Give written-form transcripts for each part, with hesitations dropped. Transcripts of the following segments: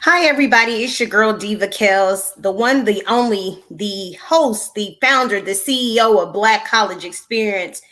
Hi, everybody. It's your girl, Diva Kells, the one, the only, the host, the founder, the CEO of Black College Experience,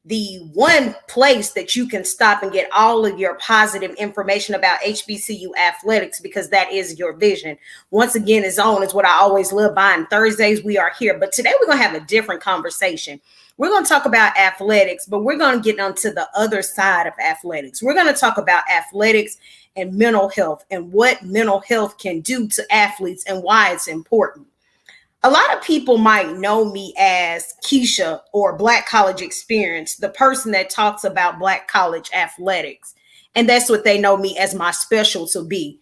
the one place that you can stop and get all of your positive information about HBCU athletics because that is your vision. Once again, it's on is what I always live by. And Thursdays, we are here. But today, we're going to have a different conversation. We're going to talk about athletics, but we're going to get onto the other side of athletics. We're going to talk about athletics and mental health and what mental health can do to athletes and why it's important. A lot of people might know me as Keisha or Black College Experience, the person that talks about Black college athletics. And that's what they know me as my special to be.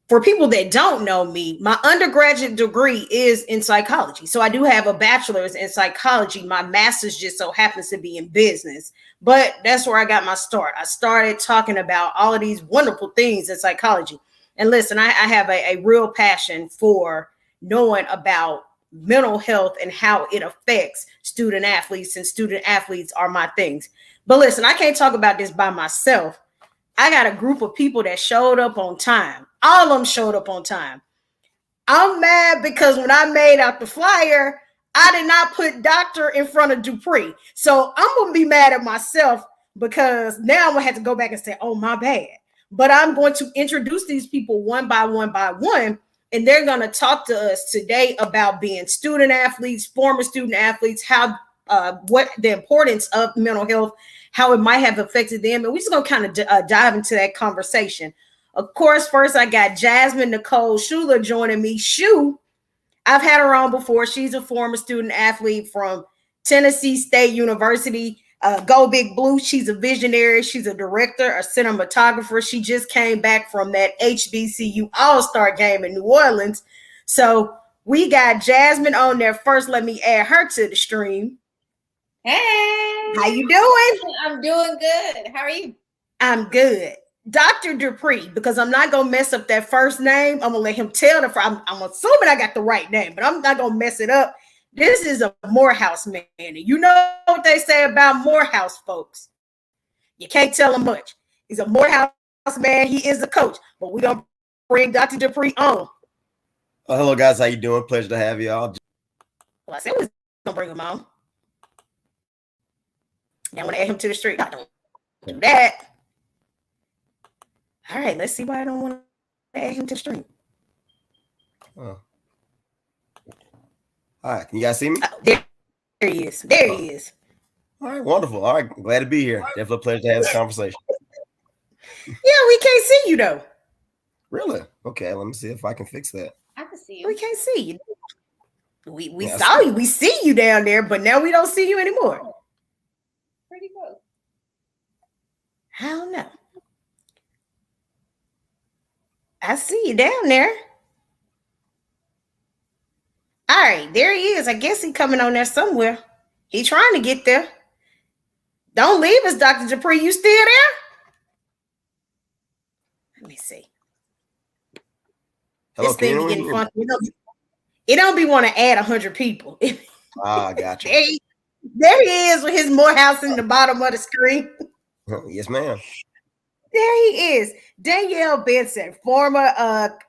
For people that don't know me, my undergraduate degree is in psychology. So I do have a bachelor's in psychology. My master's just so happens to be in business. But that's where I got my start. I started talking about all of these wonderful things in psychology. And listen, I have a real passion for knowing about mental health and how it affects student athletes, and student athletes are my things. But listen, I can't talk about this by myself. I got a group of people that showed up on time. All of them showed up on time. I'm mad because when I made out the flyer, I did not put doctor in front of Dupree. So I'm going to be mad at myself because now I'm going to have to go back and say, oh, my bad. But I'm going to introduce these people one by one by one, and they're going to talk to us today about being student athletes, former student athletes, how what the importance of mental health, how it might have affected them. And we're just going to kind of dive into that conversation. Of course, first I got Jasmin Nicole Shuler joining me. Shu, I've had her on before. She's a former student athlete from Tennessee State University. Go Big Blue. She's a visionary. She's a director, a cinematographer. She just came back from that HBCU All-Star game in New Orleans. So we got Jasmin on there. First, let me add her to the stream. Hey, how you doing? I'm doing good. How are you? I'm good. Dr. Dupree, because I'm not gonna mess up that first name. I'm gonna let him tell I'm assuming I got the right name, but I'm not gonna mess it up. This is a Morehouse man. And you know what they say about Morehouse folks. You can't tell him much. He's a Morehouse man. He is a coach. But we don't bring Dr. Dupree on. Hello, guys. How you doing? Pleasure to have y'all. Well, I said we was gonna bring him on. Now I want to add him to the street. I don't do that. All right, let's see why I don't want to add him to the stream. Oh. All right, can you guys see me? Oh, there he is. There he is. All right, wonderful. All right, glad to be here. Definitely a pleasure to have this conversation. Yeah, we can't see you though. Really? Okay, let me see if I can fix that. I can see you. We can't see you. We saw you. We see you down there, but now we don't see you anymore. Pretty close. I don't know. I see you down there. All right, there he is. I guess he's coming on there somewhere. He's trying to get there. Don't leave us, Dr. Dupree. You still there? Let me see. Hello, this thing be getting funky. It don't be want to add 100 people. Ah, gotcha. There he is with his Morehouse in the bottom of the screen. Yes, ma'am. There he is. Danielle Benson, former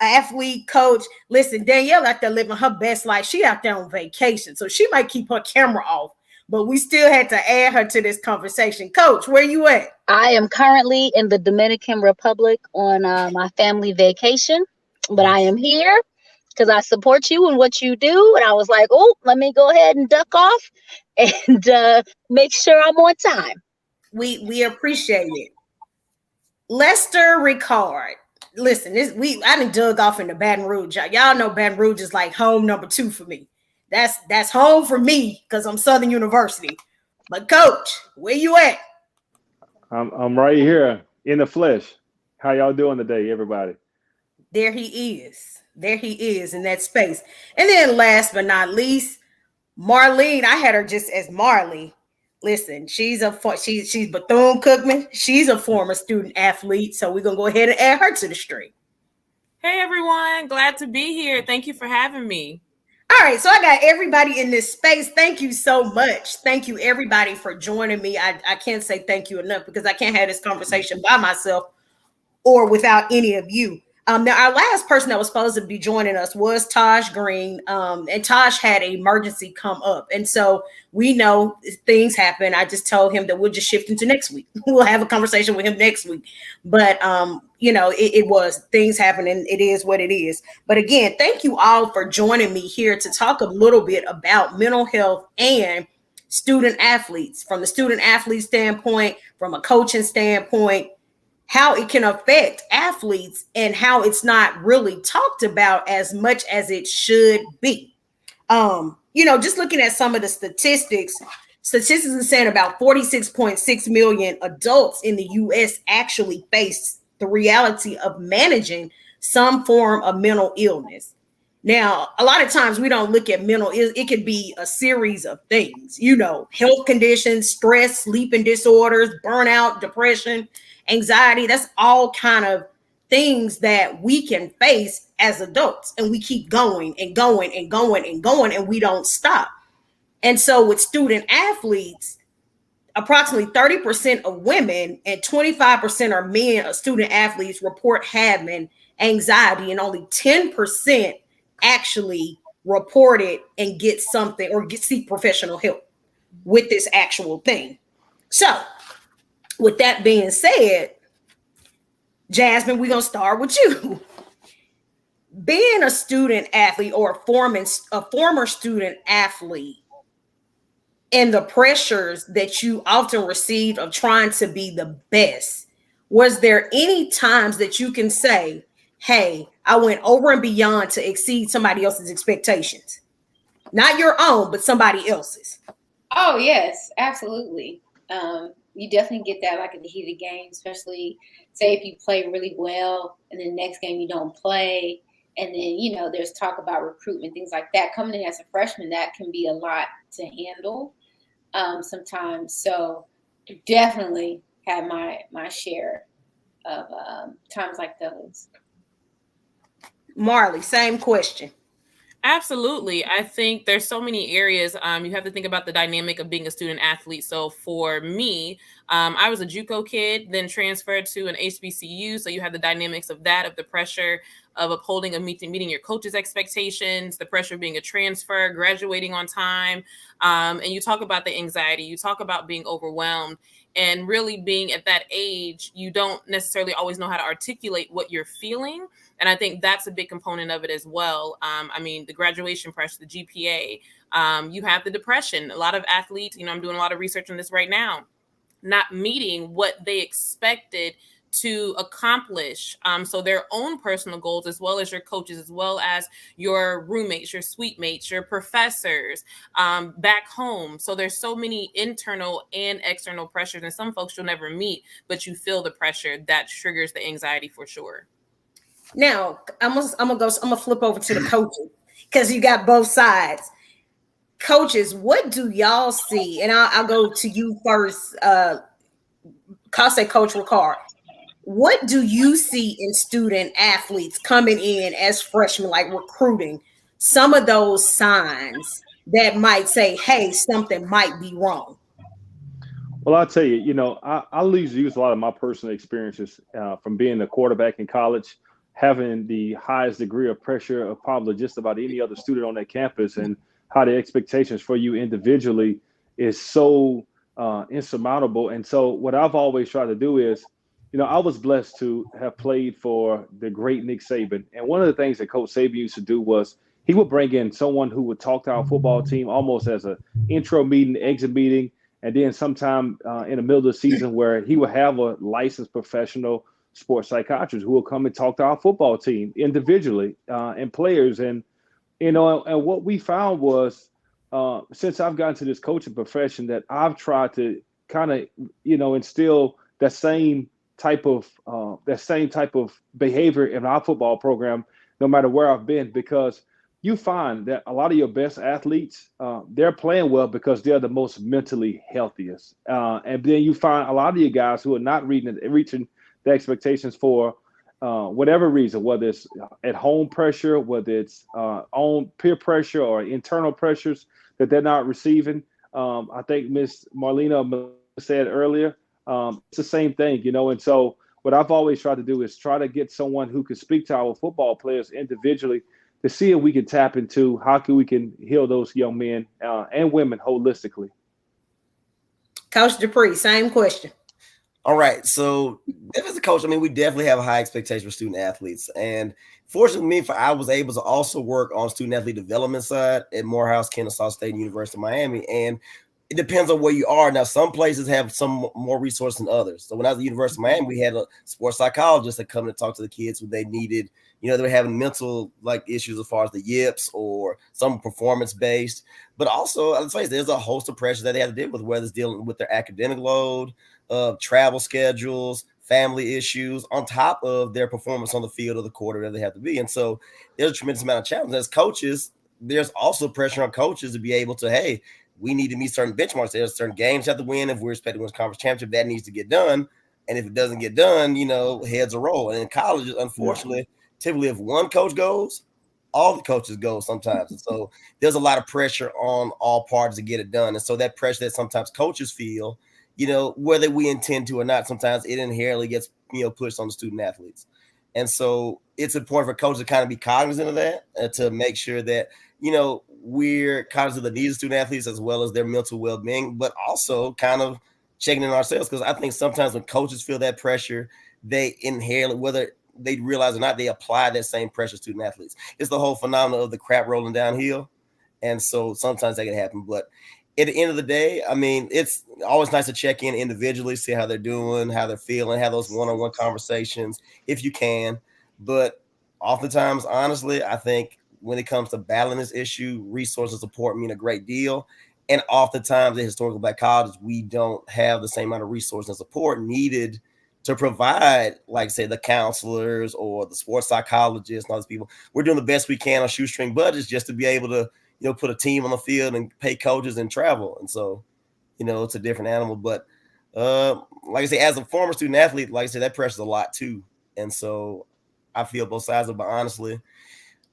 athlete, coach. Listen, Danielle out there living her best life. She out there on vacation, so she might keep her camera off, but we still had to add her to this conversation. Coach, where you at? I am currently in the Dominican Republic on my family vacation, but I am here because I support you and what you do. And I was like, oh, let me go ahead and duck off and make sure I'm on time. We appreciate it. Lester Ricard. Listen, I done dug off into Baton Rouge. Y'all know Baton Rouge is like home number 2 for me. That's home for me because I'm Southern University. But Coach, where you at? I'm right here in the flesh. How y'all doing today, everybody? There he is. There he is in that space. And then last but not least, Marlene. I had her just as Marley. Listen, she's Bethune-Cookman. She's a former student athlete, so we're gonna go ahead and add her to the stream. Hey everyone, glad to be here. Thank you for having me. All right, so I got everybody in this space. Thank you so much. Thank you everybody for joining me. I can't say thank you enough because I can't have this conversation by myself or without any of you. Now, our last person that was supposed to be joining us was Tajh Green, and Tajh had an emergency come up. And so we know things happen. I just told him that we'll just shift into next week. We'll have a conversation with him next week. But, it was things happen, and it is what it is. But again, thank you all for joining me here to talk a little bit about mental health and student athletes, from the student athlete standpoint, from a coaching standpoint, how it can affect athletes and how it's not really talked about as much as it should be. Just looking at some of the statistics are saying about 46.6 million adults in the US actually face the reality of managing some form of mental illness. Now, a lot of times we don't look at mental illness. It could be a series of things, health conditions, stress, sleeping disorders, burnout, depression, anxiety. That's all kind of things that we can face as adults, and we keep going and going and going and going, and we don't stop. And so with student athletes, approximately 30% of women and 25% of men of student athletes report having anxiety, and only 10% actually report it and get something or seek professional help with this actual thing. So with that being said, Jasmin, we're going to start with you. Being a student athlete or a former student athlete, and the pressures that you often received of trying to be the best, was there any times that you can say, hey, I went over and beyond to exceed somebody else's expectations? Not your own, but somebody else's. Oh, yes, absolutely. You definitely get that like in the heat of the game, especially say if you play really well and the next game you don't play. And then, there's talk about recruitment, things like that. Coming in as a freshman, that can be a lot to handle sometimes. So definitely had my share of times like those. Marley, same question. Absolutely. I think there's so many areas. You have to think about the dynamic of being a student athlete. So for me, I was a JUCO kid, then transferred to an HBCU. So you have the dynamics of that, of the pressure of upholding and meeting your coach's expectations, the pressure of being a transfer, graduating on time. And you talk about the anxiety, you talk about being overwhelmed, and really being at that age, you don't necessarily always know how to articulate what you're feeling. And I think that's a big component of it as well. The graduation pressure, the GPA, you have the depression. A lot of athletes, I'm doing a lot of research on this right now, not meeting what they expected to accomplish. So their own personal goals, as well as your coaches, as well as your roommates, your suite mates, your professors back home. So there's so many internal and external pressures, and some folks you'll never meet, but you feel the pressure that triggers the anxiety for sure. Now, I'm gonna flip over to the coaches, because you got both sides. Coaches, what do y'all see? And I'll go to you first. Coach Ricard, what do you see in student athletes coming in as freshmen, like recruiting, some of those signs that might say, hey, something might be wrong? Well, I'll tell you, I'll use a lot of my personal experiences from being a quarterback in college, having the highest degree of pressure of probably just about any other student on that campus, and how the expectations for you individually is so insurmountable. And so what I've always tried to do is, I was blessed to have played for the great Nick Saban. And one of the things that Coach Saban used to do was he would bring in someone who would talk to our football team almost as an intro meeting, exit meeting, and then sometime in the middle of the season where he would have a licensed professional sports psychiatrist who will come and talk to our football team individually and players. And, and what we found was since I've gotten to this coaching profession, that I've tried to kind of, instill that same type of behavior in our football program, no matter where I've been, because you find that a lot of your best athletes, they're playing well because they're the most mentally healthiest. And then you find a lot of you guys who are not reaching the expectations for whatever reason, whether it's at home pressure, whether it's on peer pressure or internal pressures that they're not receiving. I think Miss Marlena said earlier, it's the same thing, And so what I've always tried to do is try to get someone who can speak to our football players individually to see if we can tap into how we can heal those young men and women holistically. Coach Dupree, same question. All right. So as a coach, I mean, we definitely have a high expectation for student athletes. And fortunately, I was able to also work on student athlete development side at Morehouse, Kennesaw State, and University of Miami. And it depends on where you are. Now, some places have some more resources than others. So when I was at the University of Miami, we had a sports psychologist that come to talk to the kids when they needed, they were having mental issues as far as the yips or some performance based. But also, let's face it, there's a host of pressures that they have to deal with, whether it's dealing with their academic load, travel schedules, family issues, on top of their performance on the field or the court, wherever they have to be. And so there's a tremendous amount of challenge. As coaches, there's also pressure on coaches to be able to, hey, we need to meet certain benchmarks. There's certain games you have to win. If we're expected to win a conference championship, that needs to get done. And if it doesn't get done, heads a roll. And in colleges, unfortunately, typically if one coach goes, all the coaches go sometimes. And so there's a lot of pressure on all parties to get it done. And so that pressure that sometimes coaches feel, whether we intend to or not, sometimes it inherently gets, pushed on the student athletes. And so it's important for coaches to kind of be cognizant of that and to make sure that, we're cognizant of the needs of student athletes as well as their mental well-being, but also kind of checking in ourselves. Because I think sometimes when coaches feel that pressure, they inherently, whether they realize or not, they apply that same pressure to student athletes. It's the whole phenomenon of the crap rolling downhill. And so sometimes that can happen. But at the end of the day, I mean, it's always nice to check in individually, see how they're doing, how they're feeling, have those one-on-one conversations if you can. But oftentimes, honestly, I think when it comes to battling this issue, resource and support mean a great deal. And oftentimes, in historical Black colleges, we don't have the same amount of resource and support needed to provide, like, say, the counselors or the sports psychologists and all these people. We're doing the best we can on shoestring budgets just to be able to, put a team on the field and pay coaches and travel. And so, it's a different animal. But like I say, as a former student athlete, like I said, that pressure's a lot too. And so I feel both sides of it, but honestly,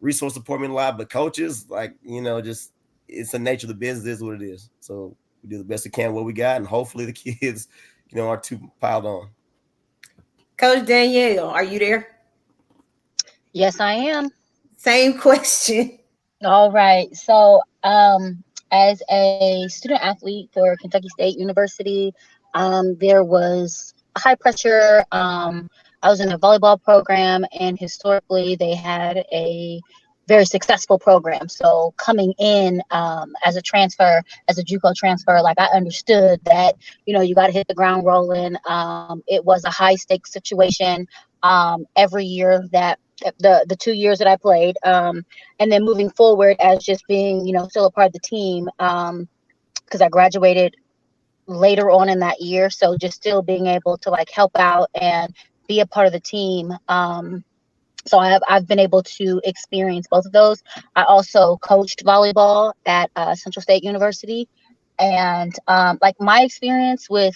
resource support mean a lot, but coaches, just it's the nature of the business, is what it is. So we do the best we can what we got, and hopefully the kids, aren't too piled on. Coach Danielle, are you there? Yes, I am. Same question. All right. So as a student athlete for Kentucky State University, there was high pressure. I was in a volleyball program, and historically they had a very successful program. So coming in as a transfer, as a JUCO transfer, I understood that, you got to hit the ground rolling. It was a high stakes situation every year that the 2 years that I played. And then moving forward as just being, still a part of the team, because I graduated later on in that year. So just still being able to help out and be a part of the team. So I've been able to experience both of those. I also coached volleyball at Central State University, and my experience with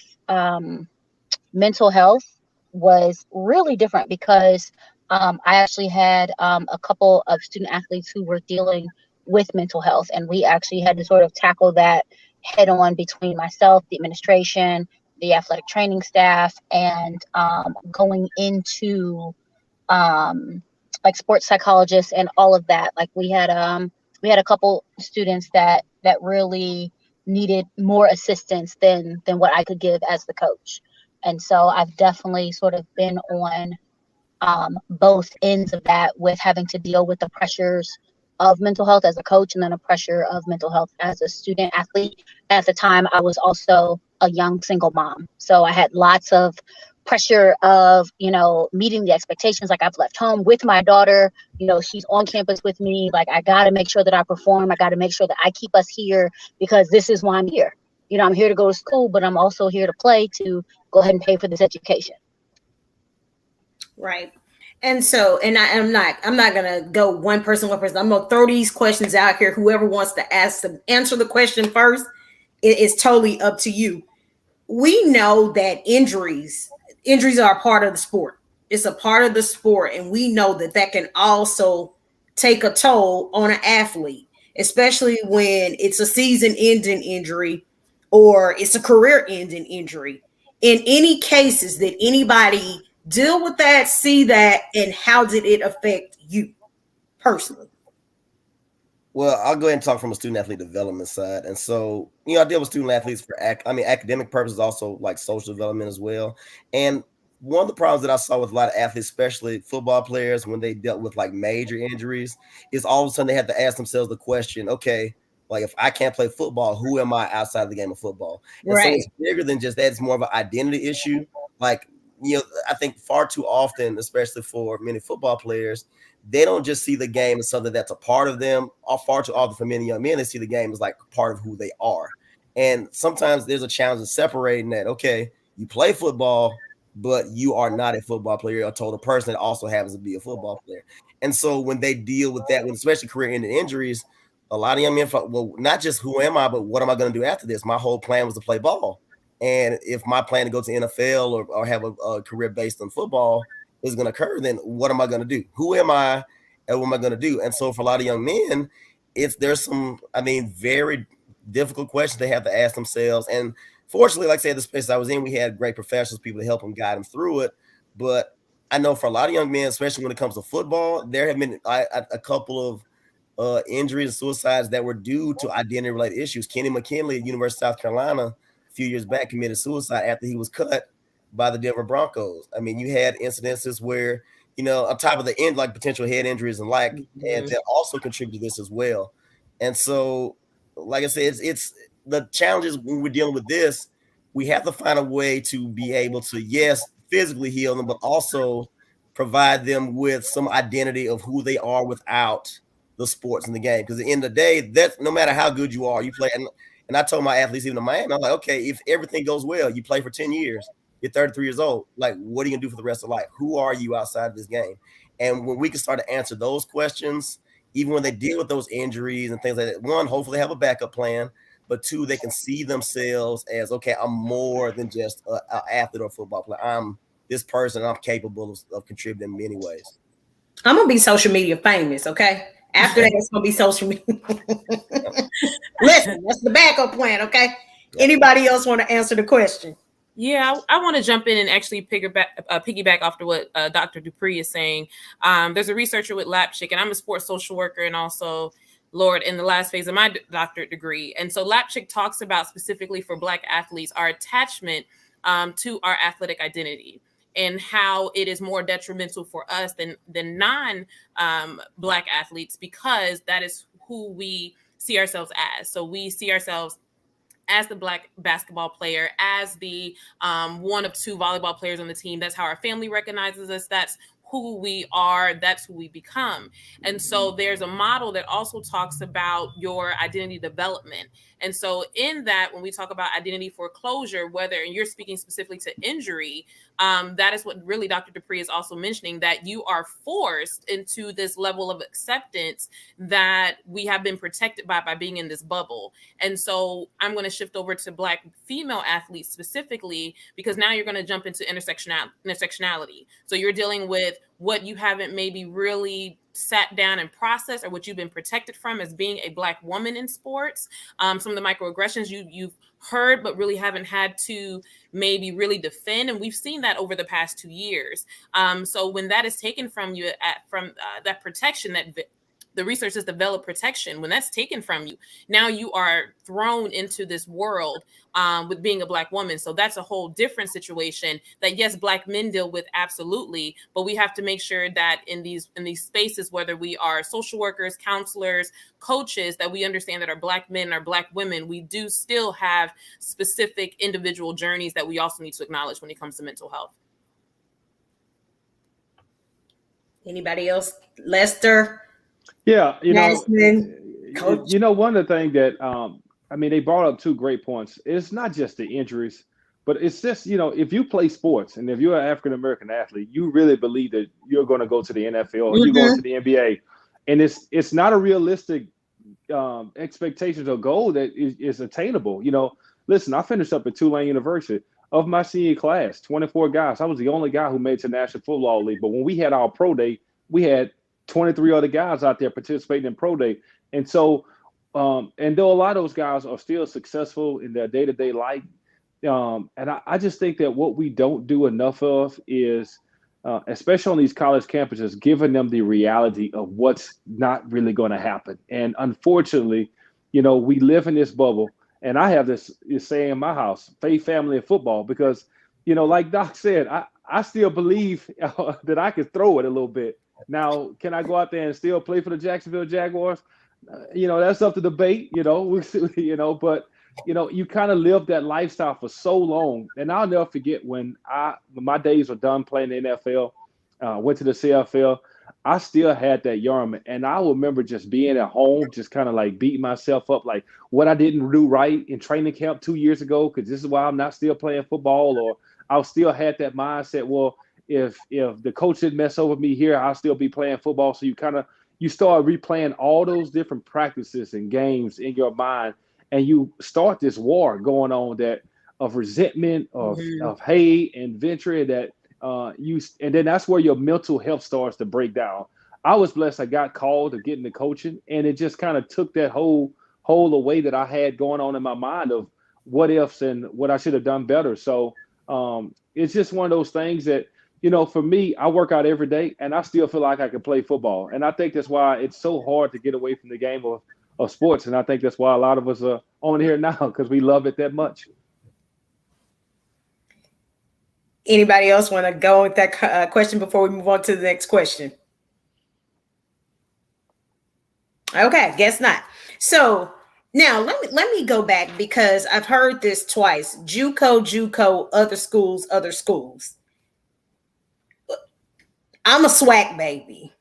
mental health was really different because I actually had a couple of student athletes who were dealing with mental health, and we actually had to sort of tackle that head on between myself, the administration, the athletic training staff, and going into sports psychologists and all of that. We had a couple students that really needed more assistance than what I could give as the coach. And so I've definitely sort of been on both ends of that, with having to deal with the pressures of mental health as a coach and then a pressure of mental health as a student athlete. At the time, I was also a young single mom. So I had lots of pressure of, meeting the expectations. I've left home with my daughter, she's on campus with me. I got to make sure that I perform. I got to make sure that I keep us here because this is why I'm here. I'm here to go to school, but I'm also here to play, to go ahead and pay for this education. Right. And so, and I'm not going to go one person. I'm going to throw these questions out here. Whoever wants to answer the question first, it's totally up to you. We know that injuries are a part of the sport. It's a part of the sport. And we know that can also take a toll on an athlete, especially when it's a season-ending injury or it's a career-ending injury. In any cases that anybody deal with that, see that, and how did it affect you personally? Well, I'll go ahead and talk from a student athlete development side. And so, I deal with student athletes for academic purposes, also like social development as well. And one of the problems that I saw with a lot of athletes, especially football players, when they dealt with like major injuries, is all of a sudden they had to ask themselves the question, okay, like if I can't play football, who am I outside of the game of football? And so it's bigger than just that. It's more of an identity issue. Like, I think far too often, especially for many football players, they don't just see the game as something that's a part of them. Or far too often for many young men, they see the game as like part of who they are. And sometimes there's a challenge in separating that. Okay, you play football, but you are not a football player. You're a total person that also happens to be a football player. And so when they deal with that, when especially career-ending injuries, a lot of young men, well, not just who am I, but what am I going to do after this? My whole plan was to play ball. And if my plan to go to NFL or have a career based on football is going to occur, then what am I going to do? Who am I and what am I going to do? And so for a lot of young men, there's some, very difficult questions they have to ask themselves. And fortunately, like I said, the space I was in, we had great professionals, people to help them guide them through it. But I know for a lot of young men, especially when it comes to football, there have been a couple of injuries and suicides that were due to identity related issues. Kenny McKinley at University of South Carolina a few years back committed suicide after he was cut by the Denver Broncos. You had incidences where, on top of the end, like potential head injuries and and that also contributed to this as well. And so, like I said, it's the challenges when we're dealing with this, we have to find a way to be able to, yes, physically heal them, but also provide them with some identity of who they are without the sports in the game. Because at the end of the day, that's no matter how good you are, you play. And I told my athletes, even in Miami, I'm like, okay, if everything goes well, you play for 10 years, you're 33 years old. Like, what are you gonna do for the rest of life? Who are you outside of this game? And when we can start to answer those questions, even when they deal with those injuries and things like that, one, hopefully they have a backup plan, but two, they can see themselves as, okay, I'm more than just an athlete or a football player. I'm this person, I'm capable of contributing in many ways. I'm gonna be social media famous, okay? After that, it's gonna be social media. Listen, that's the backup plan, okay? Anybody else want to answer the question? Yeah, I want to jump in and actually piggyback off to what Dr. Dupree is saying. There's a researcher with Lapchick, and I'm a sports social worker and also, Lord, in the last phase of my doctorate degree. And so Lapchick talks about specifically for Black athletes, our attachment to our athletic identity and how it is more detrimental for us than non-Black athletes, because that is who we see ourselves as. So we see ourselves as the Black basketball player, as the one of two volleyball players on the team. That's how our family recognizes us. That's who we are. That's who we become. And so there's a model that also talks about your identity development. And so in that, when we talk about identity foreclosure, and you're speaking specifically to injury, that is what really Dr. Dupree is also mentioning, that you are forced into this level of acceptance that we have been protected by being in this bubble. And so I'm going to shift over to Black female athletes specifically, because now you're going to jump into intersectionality. So you're dealing with what you haven't maybe really sat down and processed, or what you've been protected from as being a Black woman in sports. Some of the microaggressions you've heard, but really haven't had to maybe really defend. And we've seen that over the past 2 years. So when that is taken from you from that protection, that the research has developed protection, when that's taken from you, now you are thrown into this world with being a Black woman. So that's a whole different situation that, yes, Black men deal with, absolutely, but we have to make sure that in these spaces, whether we are social workers, counselors, coaches, that we understand that our Black men, our Black women, we do still have specific individual journeys that we also need to acknowledge when it comes to mental health. Anybody else? Lester? Yeah, Jasmin, Coach? One of the things that they brought up two great points. It's not just the injuries, but it's just, if you play sports and if you're an African American athlete, you really believe that you're going to go to the NFL or you're going to the NBA, and it's not a realistic expectations or goal that is attainable. Listen, I finished up at Tulane University. Of my senior class, 24 guys, I was the only guy who made it to the National Football League. But when we had our pro day, we had 23 other guys out there participating in pro day. And so, and though a lot of those guys are still successful in their day-to-day life, and I just think that what we don't do enough of is especially on these college campuses, giving them the reality of what's not really going to happen. And unfortunately, we live in this bubble. And I have this saying in my house, faith, family, and football, because, like Doc said, I still believe that I can throw it a little bit. Now, can I go out there and still play for the Jacksonville Jaguars? That's up to debate, but you kind of live that lifestyle for so long. And I'll never forget when my days were done playing the NFL, went to the CFL, I still had that yarn. And I remember just being at home, just kind of like beating myself up, like what I didn't do right in training camp 2 years ago, because this is why I'm not still playing football. Or I still had that mindset, well, if the coach didn't mess over me here, I'll still be playing football. So you start replaying all those different practices and games in your mind. And you start this war going on of resentment, of hate and venture that and then that's where your mental health starts to break down. I was blessed. I got called to get into coaching, and it just kind of took that whole away that I had going on in my mind of what ifs and what I should have done better. So it's just one of those things that, for me, I work out every day and I still feel like I can play football. And I think that's why it's so hard to get away from the game of sports. And I think that's why a lot of us are on here now, because we love it that much. Anybody else want to go with that question before we move on to the next question? Okay, guess not. So now let me go back, because I've heard this twice. JUCO, other schools. I'm a SWAC baby.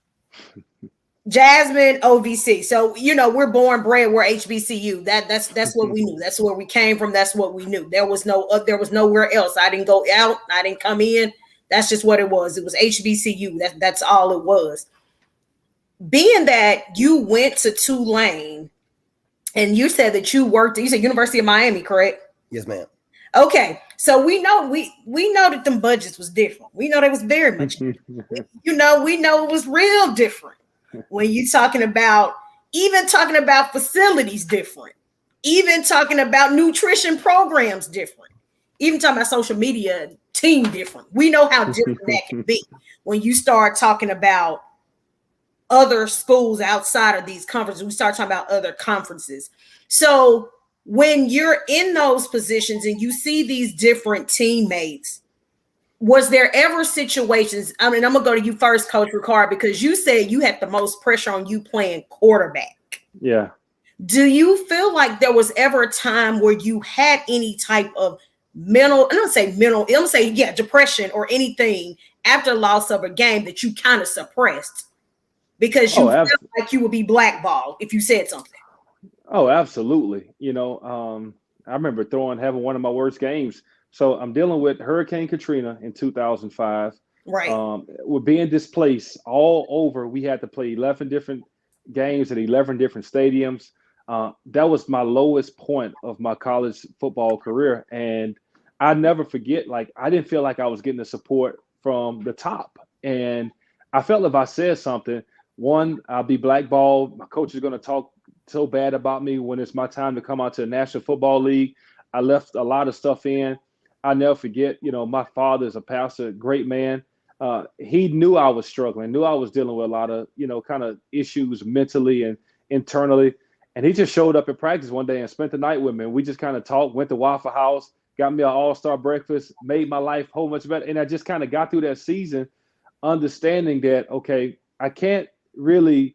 Jasmin, OVC. So, we're born bred, we're HBCU. That's what we knew. That's where we came from. That's what we knew. There was nowhere else. I didn't go out. I didn't come in. That's just what it was. It was HBCU. That's all it was. Being that you went to Tulane and you said that you said University of Miami, correct? Yes, ma'am. Okay. So we know that them budgets was different. We know they was very much different. We know it was real different. When you talking about facilities different, even talking about nutrition programs different, even talking about social media team different. We know how different that can be when you start talking about other schools outside of these conferences. We start talking about other conferences. So when you're in those positions and you see these different teammates, was there ever situations? I mean, I'm gonna go to you first, Coach Ricard, because you said you had the most pressure on you playing quarterback. Yeah. Do you feel like there was ever a time where you had any type of depression or anything after loss of a game that you kind of suppressed because you felt like you would be blackballed if you said something? Oh, absolutely. I remember having one of my worst games. So I'm dealing with Hurricane Katrina in 2005. Right. We're being displaced all over. We had to play 11 different games at 11 different stadiums. That was my lowest point of my college football career. And I never forget, I didn't feel like I was getting the support from the top. And I felt if I said something, one, I'll be blackballed. My coach is going to talk so bad about me when it's my time to come out to the National Football League. I left a lot of stuff in. I never forget, my father is a pastor, great man. He knew I was struggling, knew I was dealing with a lot of, kind of issues mentally and internally. And he just showed up at practice one day and spent the night with me. And we just kind of talked, went to Waffle House, got me an all-star breakfast, made my life whole much better. And I just kind of got through that season understanding that, okay, I can't really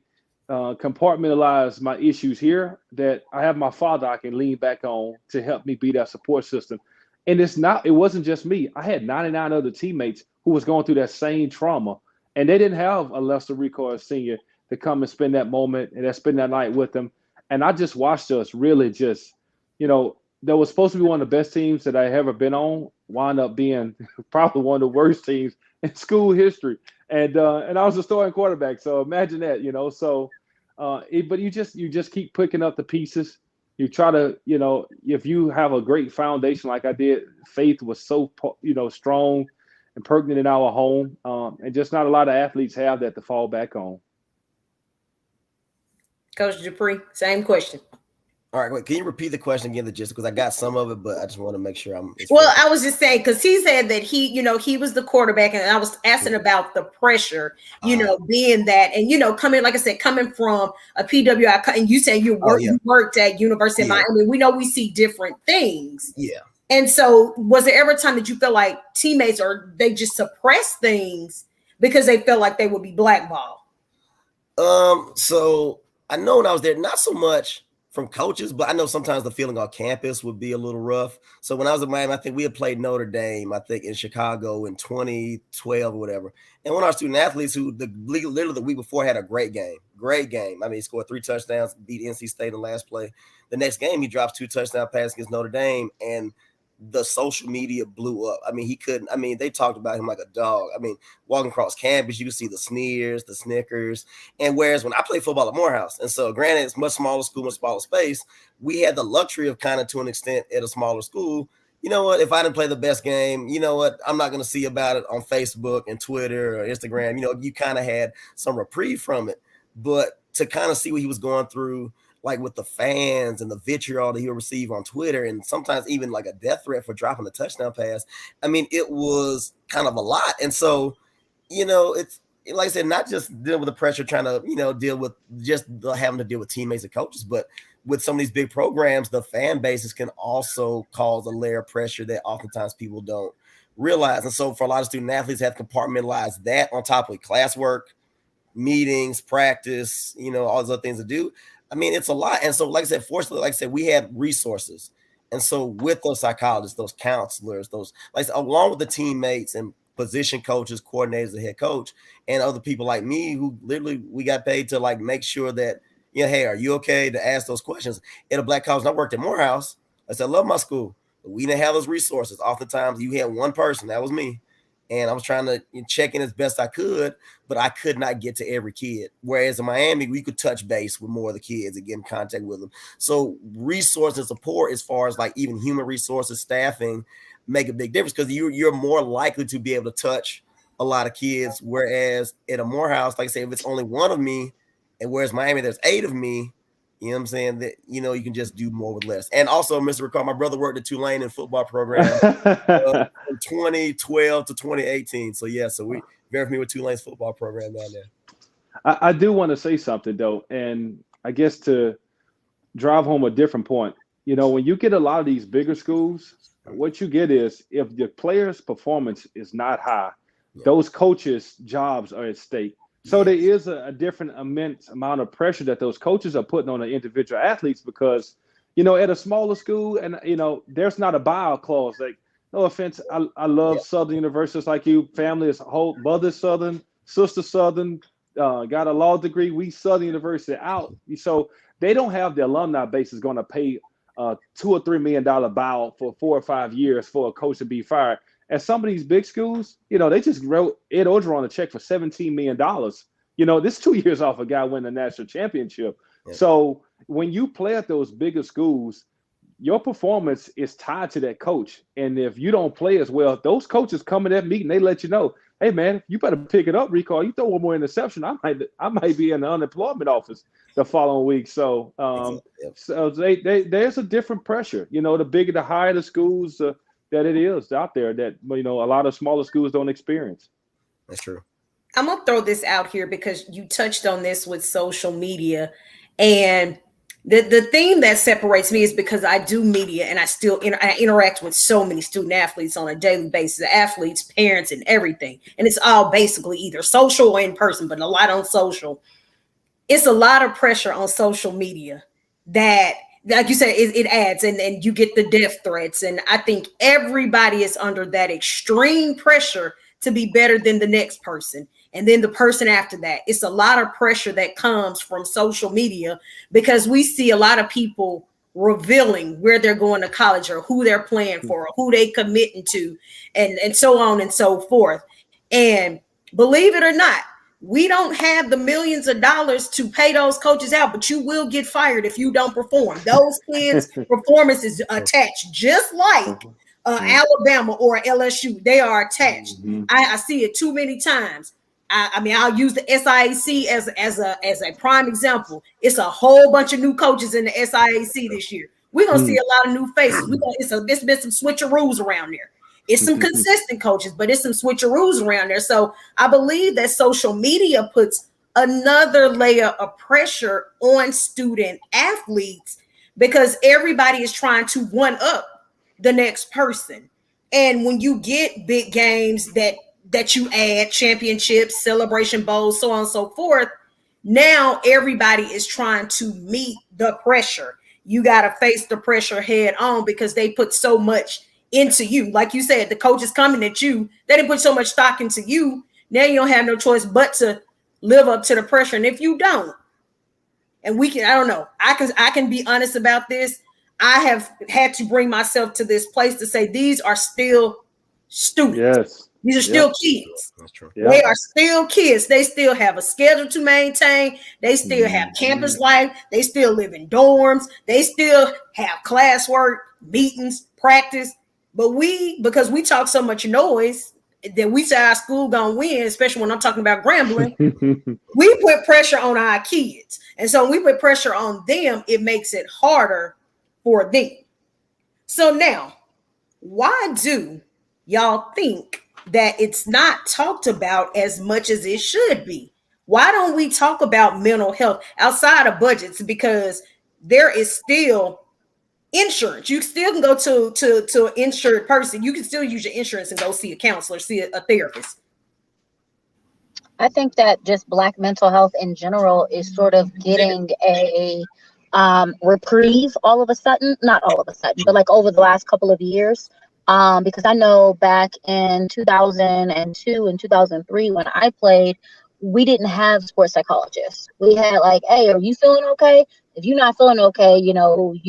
compartmentalize my issues here, that I have my father I can lean back on to help me be that support system. And it wasn't just me. I had 99 other teammates who was going through that same trauma, and they didn't have a Lester Ricard Sr. to come and spend that moment and spend that night with them. And I just watched us really just, that was supposed to be one of the best teams that I ever been on, wound up being probably one of the worst teams in school history. And I was a starting quarterback. So imagine that, but you just keep picking up the pieces. You try to, if you have a great foundation like I did, faith was so, strong and pertinent in our home. And just not a lot of athletes have that to fall back on. Coach Dupree, same question. All right, wait, can you repeat the question again, because I got some of it, but I just want to make sure Well, I was just saying, because he said that he was the quarterback, and I was asking about the pressure, being that, and coming, like I said, coming from a PWI, and you said you worked at University of Miami. We know we see different things. Yeah. And so was there ever a time that you feel like teammates, or they just suppress things because they felt like they would be blackballed? So I know when I was there, not so much from coaches, but I know sometimes the feeling on campus would be a little rough. So when I was in Miami, I think we had played Notre Dame, I think in Chicago in 2012 or whatever. And one of our student athletes who literally the week before had a great game. I mean, he scored 3 touchdowns, beat NC State in the last play. The next game, he drops 2 touchdown passes against Notre Dame, and the social media blew up. I mean, they talked about him like a dog. I mean, walking across campus, you could see the sneers, the snickers. And whereas when I played football at Morehouse, and so granted, it's much smaller school, much smaller space, we had the luxury of kind of, to an extent, at a smaller school, you know what, if I didn't play the best game, you know what, I'm not going to see about it on Facebook and Twitter or Instagram. You kind of had some reprieve from it. But to kind of see what he was going through, like with the fans and the vitriol that he would receive on Twitter, and sometimes even like a death threat for dropping the touchdown pass. I mean, it was kind of a lot. And so, it's like I said, not just dealing with the pressure, trying to, deal with just having to deal with teammates and coaches, but with some of these big programs, the fan bases can also cause a layer of pressure that oftentimes people don't realize. And so for a lot of student athletes, have compartmentalized that on top of classwork, meetings, practice, all those other things to do. I mean, it's a lot. And so, like I said, fortunately, like I said, we had resources. And so with those psychologists, those counselors, along with the teammates and position coaches, coordinators, the head coach, and other people like me who literally we got paid to like make sure that, hey, are you okay, to ask those questions. In a black college, and I worked at Morehouse. I said, I love my school, but we didn't have those resources. Oftentimes you had one person, that was me. And I was trying to check in as best I could, but I could not get to every kid. Whereas in Miami, we could touch base with more of the kids and get in contact with them. So resource and support, as far as like even human resources, staffing, make a big difference, because you're more likely to be able to touch a lot of kids. Whereas at a Morehouse, like I say, if it's only one of me, and whereas Miami, there's 8 of me, you know what I'm saying, that, you can just do more with less. And also, Mr. Ricard, my brother worked at Tulane in football program from 2012 to 2018. So, yeah, so we very familiar with Tulane's football program down there. I do want to say something, though, and I guess to drive home a different point. When you get a lot of these bigger schools, what you get is if the player's performance is not high, those coaches' jobs are at stake. So there is a different immense amount of pressure that those coaches are putting on the individual athletes, because, at a smaller school, and, there's not a buyout clause. Like, no offense, I love Southern universities like you. Family is whole, mother Southern, sister Southern, got a law degree. We Southern University out. So they don't have the alumni base is going to pay $2 or $3 million buyout for 4 or 5 years for a coach to be fired. At some of these big schools, they just wrote Ed Orgeron a check for $17 million. This 2 years off a guy winning a national championship. Yeah. So when you play at those bigger schools, your performance is tied to that coach. And if you don't play as well, those coaches come in that meeting, they let you know, hey, man, you better pick it up, Ricard. You throw one more interception, I might be in the unemployment office the following week. So, so there's a different pressure. The bigger, the higher the schools, that it is out there that, a lot of smaller schools don't experience. That's true. I'm going to throw this out here because you touched on this with social media. And the thing that separates me is because I do media, and I still I interact with so many student athletes on a daily basis, athletes, parents, and everything. And it's all basically either social or in person, but a lot on social. It's a lot of pressure on social media that, like you said, it adds, and you get the death threats. And I think everybody is under that extreme pressure to be better than the next person. And then the person after that. It's a lot of pressure that comes from social media, because we see a lot of people revealing where they're going to college or who they're playing for or who they committing to, and so on and so forth. And believe it or not, we don't have the millions of dollars to pay those coaches out, but you will get fired if you don't perform. Those kids' performance is attached, just like Alabama or LSU. They are attached. I see it too many times. I mean, I'll use the SIAC as a prime example. It's a whole bunch of new coaches in the SIAC this year. We're gonna see a lot of new faces. It's been some switcheroos around there. It's some consistent coaches, but it's some switcheroos around there. So I believe that social media puts another layer of pressure on student athletes because everybody is trying to one up the next person. And when you get big games that you add, championships, celebration bowls, so on and so forth, now everybody is trying to meet the pressure. You got to face the pressure head on because they put so much into you. Like you said, the coach is coming at you. They didn't put so much stock into you. Now you don't have no choice but to live up to the pressure. And if you don't, and I don't know, I can be honest about this. I have had to bring myself to this place to say these are still students. Yes. These are still kids. That's true. They are still kids. They still have a schedule to maintain. They still have campus life. They still live in dorms. They still have classwork, meetings, practice. But because we talk so much noise that we say our school gonna win, especially when I'm talking about Grambling, we put pressure on our kids. And so when we put pressure on them, it makes it harder for them. So now, why do y'all think that it's not talked about as much as it should be? Why don't we talk about mental health outside of budgets? Because there is still insurance. You still can go to an insured person. You can still use your insurance and go see a counselor, see a therapist. I think that just Black mental health in general is sort of getting a reprieve all of a sudden, not all of a sudden, but like over the last couple of years. Because I know back in 2002 and 2003 when I played, we didn't have sports psychologists. We had like, hey, are you feeling okay? If you're not feeling okay, you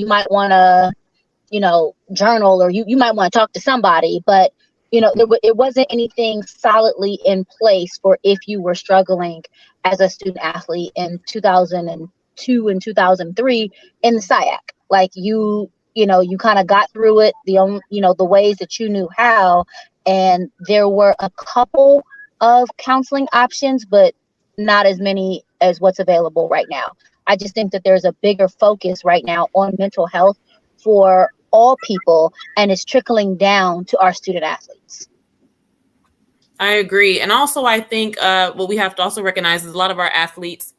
might want to, journal, or you might want to talk to somebody. But, it wasn't anything solidly in place for if you were struggling as a student athlete in 2002 and 2003 in the SIAC. Like you kind of got through it the ways that you knew how. And there were a couple of counseling options, but not as many as what's available right now. I just think that there's a bigger focus right now on mental health for all people, and it's trickling down to our student athletes. I agree. And also, I think what we have to also recognize is a lot of our athletes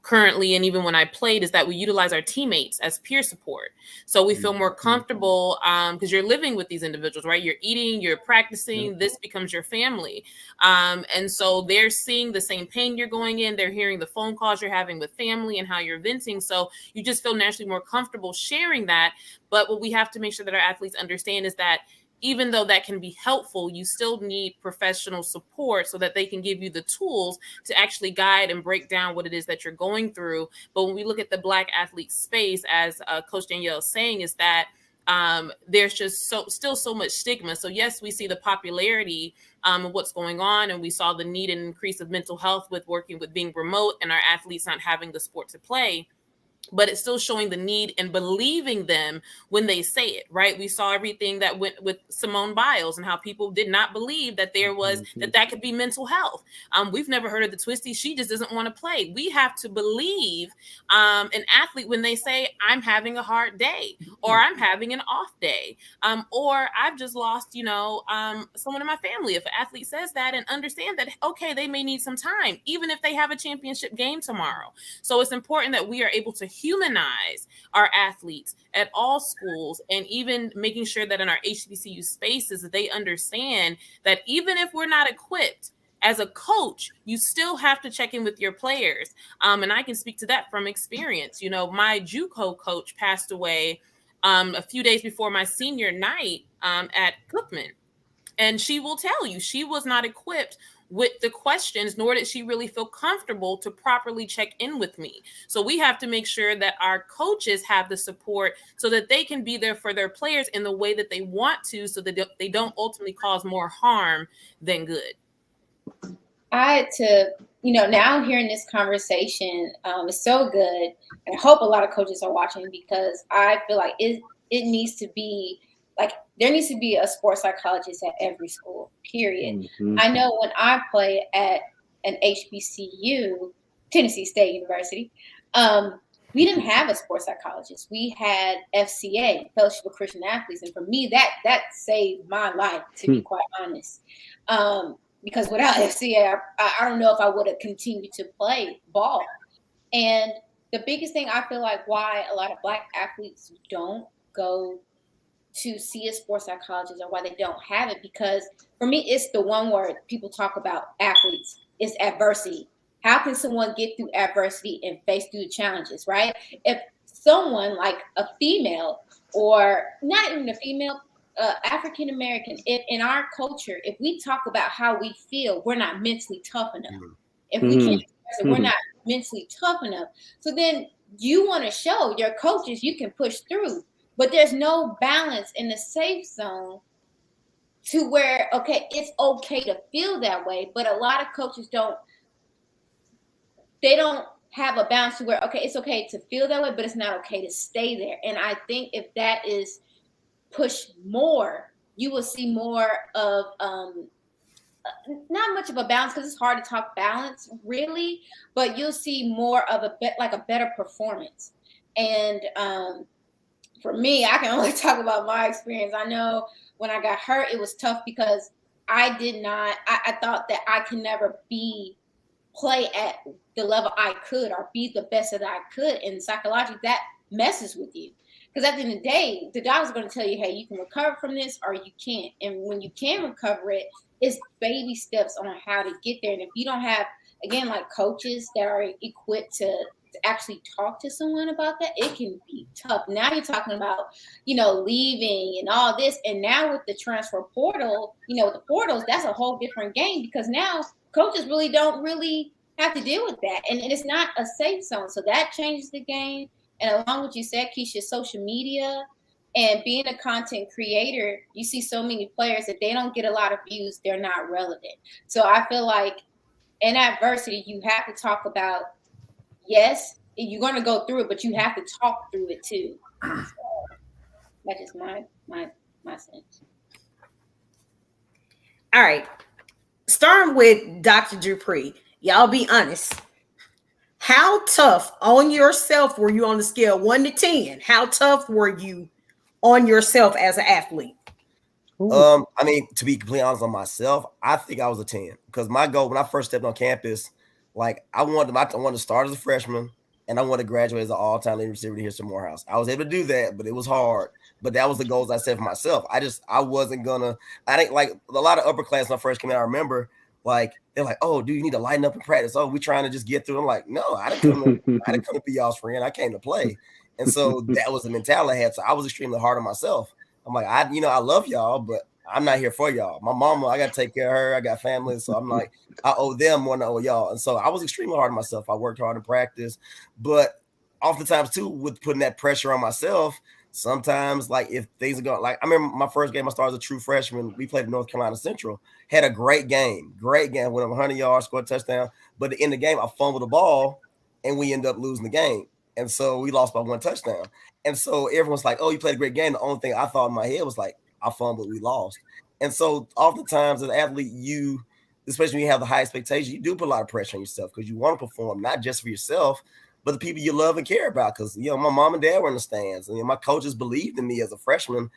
currently, and even when I played, is that we utilize our teammates as peer support. So we feel more comfortable because you're living with these individuals, right? You're eating, you're practicing, this becomes your family. And so they're seeing the same pain you're going in. They're hearing the phone calls you're having with family and how you're venting. So you just feel naturally more comfortable sharing that. But what we have to make sure that our athletes understand is that even though that can be helpful, you still need professional support so that they can give you the tools to actually guide and break down what it is that you're going through. But when we look at the Black athlete space, as Coach Danielle is saying, is that there's just still so much stigma. So yes, we see the popularity of what's going on, and we saw the need and increase of mental health with working with being remote and our athletes not having the sport to play. But it's still showing the need and believing them when they say it, right? We saw everything that went with Simone Biles and how people did not believe that there was, that could be mental health. We've never heard of the twisty. She just doesn't want to play. We have to believe an athlete when they say, I'm having a hard day, or I'm having an off day, or I've just lost, someone in my family. If an athlete says that, and understand that, okay, they may need some time, even if they have a championship game tomorrow. So it's important that we are able to humanize our athletes at all schools, and even making sure that in our HBCU spaces that they understand that even if we're not equipped as a coach, you still have to check in with your players. And I can speak to that from experience. My JUCO coach passed away a few days before my senior night at Cookman. And she will tell you she was not equipped with the questions, nor did she really feel comfortable to properly check in with me. So we have to make sure that our coaches have the support so that they can be there for their players in the way that they want to, so that they don't ultimately cause more harm than good. Now hearing this conversation is so good. And I hope a lot of coaches are watching, because I feel like it needs to be like, there needs to be a sports psychologist at every school, period. I know when I play at an HBCU, Tennessee State University, we didn't have a sports psychologist. We had FCA, Fellowship of Christian Athletes, and for me, that saved my life, to be quite honest. Because without FCA, I don't know if I would have continued to play ball. And the biggest thing I feel like why a lot of Black athletes don't go to see a sports psychologist, or why they don't have it, because for me, it's the one word people talk about athletes is adversity. How can someone get through adversity and face through the challenges, right? If someone like a female, or not even a female, African American, if in our culture, if we talk about how we feel, we're not mentally tough enough. If we can't express it, we're not mentally tough enough. So then you want to show your coaches you can push through, but there's no balance in the safe zone to where, okay, it's okay to feel that way, but a lot of coaches don't have a balance to where, okay, it's okay to feel that way, but it's not okay to stay there. And I think if that is pushed more, you will see more of not much of a balance, because it's hard to talk balance really, but you'll see more of a better performance. And for me, I can only talk about my experience. I know when I got hurt, it was tough because I thought that I could never play at the level I could, or be the best that I could. And psychologically, that messes with you. Because at the end of the day, the doctor's going to tell you, hey, you can recover from this or you can't. And when you can recover it, it's baby steps on how to get there. And if you don't have, again, like coaches that are equipped to actually talk to someone about that, it can be tough. Now you're talking about, leaving and all this. And now with the transfer portal, the portals, that's a whole different game, because now coaches don't really have to deal with that. And it's not a safe zone. So that changes the game. And along with what you said, Keisha, social media and being a content creator, you see so many players that they don't get a lot of views, they're not relevant. So I feel like in adversity, you have to talk about, yes, you're going to go through it, but you have to talk through it too. So that's just my sense. All right. Starting with Dr. Dupree, y'all be honest. How tough on yourself were you on the scale 1 to 10? How tough were you on yourself as an athlete? I mean, to be completely honest on myself, I think I was a 10, because my goal when I first stepped on campus, like I wanted to start as a freshman, and I wanted to graduate as an all-time leading receiver here at Morehouse. I was able to do that, but it was hard. But that was the goals I set for myself. I wasn't gonna. I didn't like a lot of upper class when I first came out. I remember. Like, they're like, oh, dude, you need to lighten up in practice. Oh, we trying to just get through. I'm like, no, I didn't come to be y'all's friend. I came to play. And so that was the mentality I had. So I was extremely hard on myself. I'm like, I love y'all, but I'm not here for y'all. My mama, I got to take care of her. I got family. So I'm like, I owe them more than I owe y'all. And so I was extremely hard on myself. I worked hard in practice. But oftentimes, too, with putting that pressure on myself, sometimes, like, if things are going, like, I remember my first game I started as a true freshman. We played at North Carolina Central. Had a great game. Went up 100 yards, scored a touchdown. But in the game, I fumbled the ball, and we ended up losing the game. And so we lost by 1 touchdown. And so everyone's like, oh, you played a great game. The only thing I thought in my head was like, I fumbled, we lost. And so oftentimes as an athlete, especially when you have the high expectation, you do put a lot of pressure on yourself, because you want to perform not just for yourself, but the people you love and care about. Because, my mom and dad were in the stands. And my coaches believed in me as a freshman,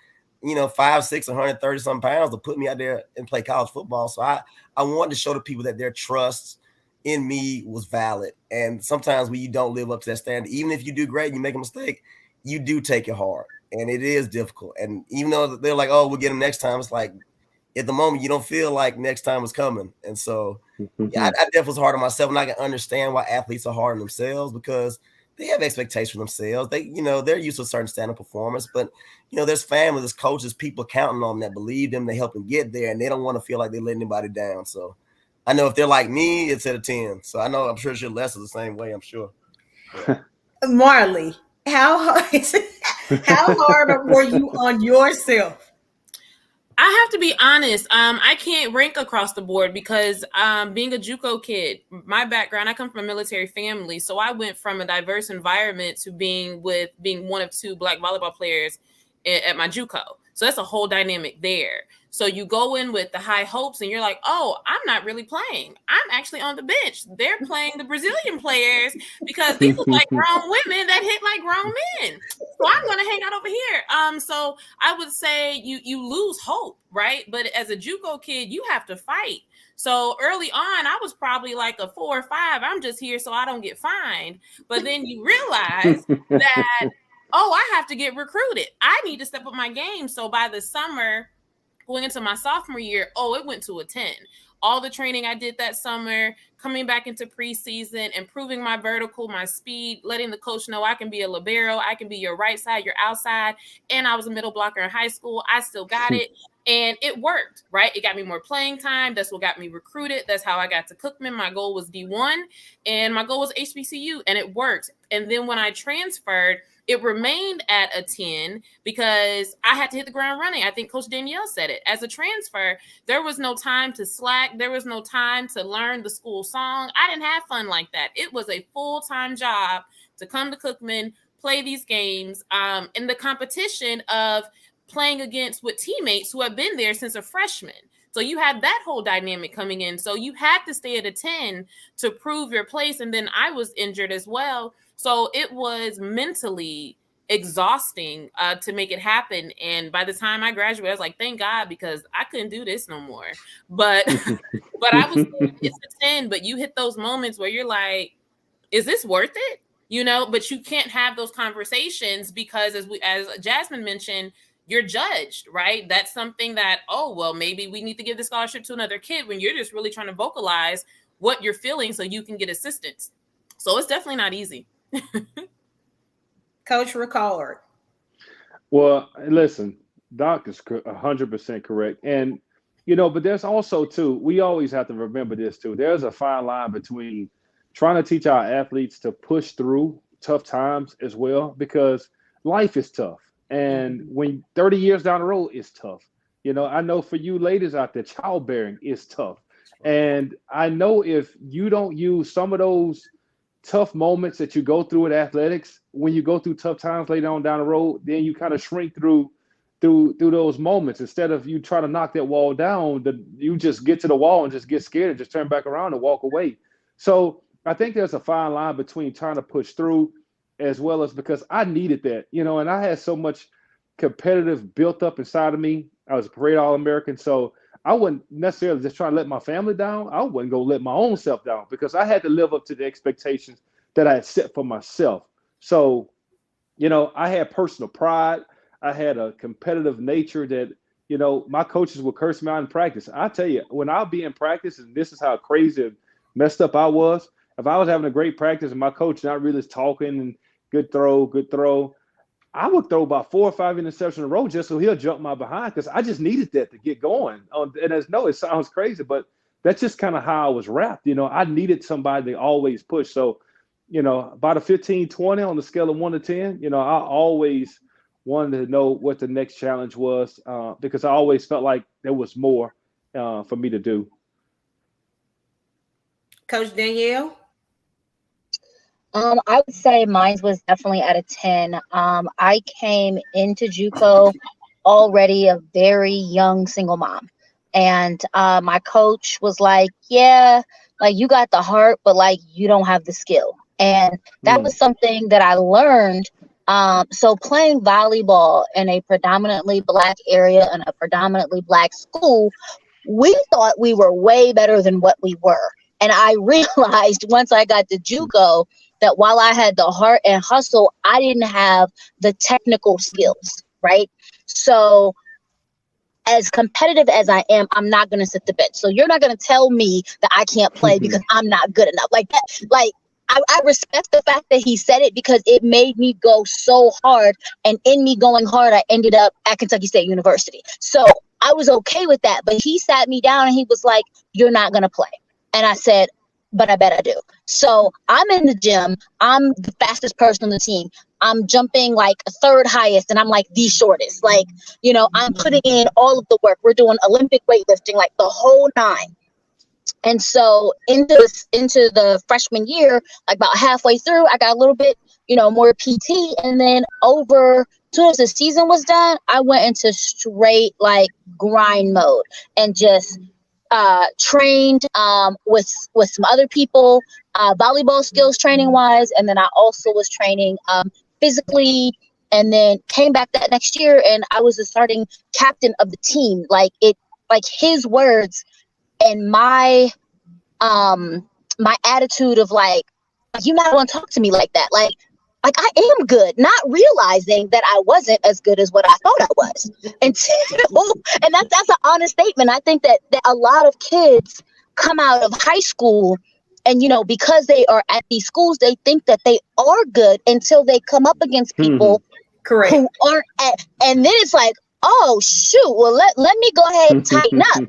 5'6", 130 some pounds, to put me out there and play college football. So I wanted to show the people that their trust in me was valid. And sometimes when you don't live up to that standard, even if you do great, you make a mistake, you do take it hard. And it is difficult. And even though they're like, oh, we'll get them next time, it's like, at the moment, you don't feel like next time is coming. And so I definitely was hard on myself, and I can understand why athletes are hard on themselves, because they have expectations for themselves. They're used to a certain standard performance, but there's family, there's coaches, people counting on them that believe them, they help them get there, and they don't want to feel like they let anybody down. So I know if they're like me, it's at a 10. So I'm sure your Les is the same way, I'm sure. Yeah. Marley, how hard were you on yourself? I have to be honest. I can't rank across the board, because being a JUCO kid, my background, I come from a military family. So I went from a diverse environment to being one of 2 Black volleyball players at my JUCO. So that's a whole dynamic there. So you go in with the high hopes and you're like, oh, I'm not really playing. I'm actually on the bench. They're playing the Brazilian players because these look like grown women that hit like grown men. So I'm going to hang out over here. So I would say you lose hope, right? But as a JUCO kid, you have to fight. So early on, I was probably like a 4 or 5. I'm just here so I don't get fined. But then you realize that, oh, I have to get recruited. I need to step up my game. So by the summer, going into my sophomore year, it went to a 10. All the training I did that summer, coming back into preseason, improving my vertical, my speed, letting the coach know I can be a libero, I can be your right side, your outside, and I was a middle blocker in high school. I still got it, and it worked, right? It got me more playing time. That's what got me recruited. That's how I got to Cookman. My goal was D1, and my goal was HBCU, and it worked. And then when I transferred, it remained at a 10 because I had to hit the ground running. I think Coach Danielle said it. As a transfer, there was no time to slack. There was no time to learn the school song. I didn't have fun like that. It was a full-time job to come to Cookman, play these games, in the competition of playing against with teammates who have been there since a freshman. So you had that whole dynamic coming in. So you had to stay at a 10 to prove your place. And then I was injured as well. So it was mentally exhausting to make it happen. And by the time I graduated, I was like, thank God, because I couldn't do this no more. But I was, it's a 10, but you hit those moments where you're like, is this worth it? You know, but you can't have those conversations because as Jasmin mentioned, you're judged, right? That's something that, maybe we need to give the scholarship to another kid when you're just really trying to vocalize what you're feeling so you can get assistance. So it's definitely not easy. Coach Ricard. Well, listen, Doc is 100% correct. And, but there's also, too, we always have to remember this, too. There's a fine line between trying to teach our athletes to push through tough times as well, because life is tough. And when 30 years down the road, it's tough. I know for you ladies out there, childbearing is tough. And I know if you don't use some of those tough moments that you go through in athletics, when you go through tough times later on down the road, then you kind of shrink through those moments. Instead of you trying to knock that wall down, you just get to the wall and just get scared and just turn back around and walk away. So I think there's a fine line between trying to push through as well as, because I needed that, and I had so much competitive built up inside of me. I was a parade All-American. So I wasn't necessarily just trying to let my family down. I wasn't going to let my own self down because I had to live up to the expectations that I had set for myself. So, I had personal pride. I had a competitive nature that, my coaches would curse me out in practice. I tell you, when I'll be in practice, and this is how crazy and messed up I was, if I was having a great practice and my coach not really talking and good throw, I would throw about 4 or 5 interceptions in a row just so he'll jump my behind because I just needed that to get going. And it sounds crazy, but that's just kind of how I was wrapped. I needed somebody to always push. So, about a 15, 20 on the scale of 1 to 10, I always wanted to know what the next challenge was because I always felt like there was more for me to do. Coach Danielle? I would say mine was definitely at a 10. I came into JUCO already a very young single mom. And my coach was like, yeah, like you got the heart, but like you don't have the skill. And that was something that I learned. So playing volleyball in a predominantly Black area and a predominantly Black school, we thought we were way better than what we were. And I realized once I got to JUCO that while I had the heart and hustle, I didn't have the technical skills, right? So as competitive as I am, I'm not going to sit the bench. So you're not going to tell me that I can't play because I'm not good enough. Like that, like I respect the fact that he said it because it made me go so hard. And in me going hard, I ended up at Kentucky State University. So I was okay with that. But he sat me down and he was like, you're not going to play. And I said, but I bet I do. So I'm in the gym. I'm the fastest person on the team. I'm jumping like third highest and I'm like the shortest. Like, I'm putting in all of the work. We're doing Olympic weightlifting, like the whole 9. And so into the freshman year, like about halfway through, I got a little bit, more PT. And then over soon as the season was done, I went into straight like grind mode and just trained with some other people, volleyball skills training wise, and then I also was training physically, and then came back that next year and I was the starting captain of the team. Like his words and my attitude of like you're not going to talk to me like that. Like I am good, not realizing that I wasn't as good as what I thought I was. And that's an honest statement. I think that a lot of kids come out of high school and, because they are at these schools, they think that they are good until they come up against people Correct. who aren't and then it's like, oh shoot, well let me go ahead and tighten up.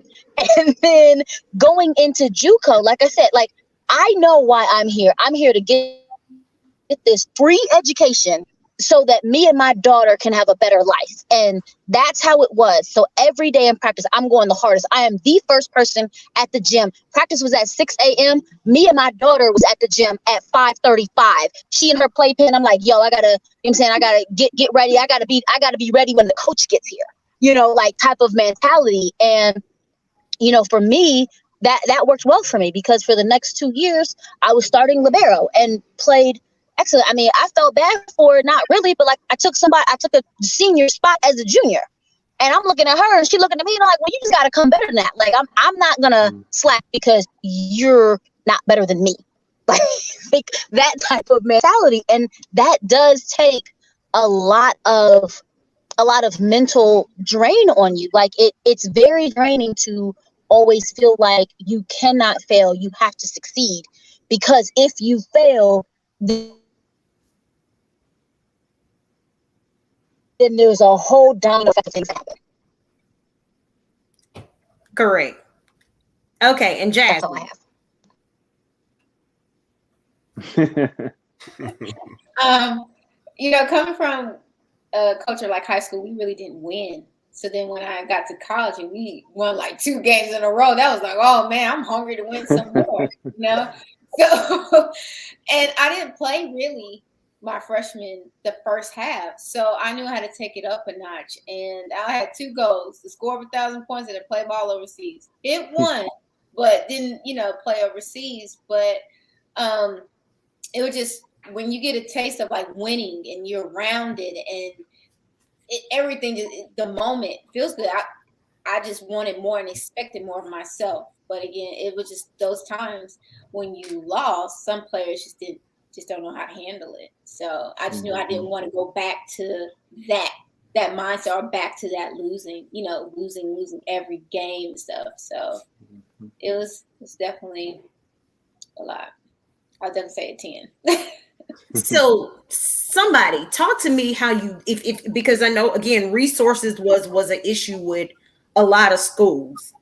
And then going into JUCO, like I said, like I know why I'm here. I'm here to get this free education so that me and my daughter can have a better life. And that's how it was. So every day in practice, I'm going the hardest. I am the first person at the gym. Practice was at 6 a.m. Me and my daughter was at the gym at 5:35. She in her playpen. I'm like, yo, I gotta get ready. I gotta be ready when the coach gets here, like type of mentality. And, for me, that worked well for me because for the next 2 years, I was starting libero and played excellent. I mean, I felt bad for it, not really, but like I took a senior spot as a junior, and I'm looking at her and she looking at me and I'm like, well, you just got to come better than that. Like I'm not gonna slack because you're not better than me. Like that type of mentality, and that does take a lot of mental drain on you. Like it's very draining to always feel like you cannot fail, you have to succeed, because if you fail, then there's a whole domino effect of things that happen. Correct. Okay, and That's all Jasmin. I have. Coming from a culture like high school, we really didn't win. So then when I got to college and we won like 2 games in a row, that was like, oh man, I'm hungry to win some more, So, and I didn't play really my freshman, the first half. So I knew how to take it up a notch. And I had 2 goals: to score 1,000 points and to play ball overseas. It won, but didn't, play overseas. But it was just, when you get a taste of like winning and you're rounded and everything, the moment feels good. I just wanted more and expected more of myself. But again, it was just those times when you lost, some players just don't know how to handle it. So I just knew I didn't want to go back to that mindset or back to that losing every game and stuff. So it was definitely a lot. I'll definitely say a 10. So somebody talk to me how you, if because I know again resources was an issue with a lot of schools,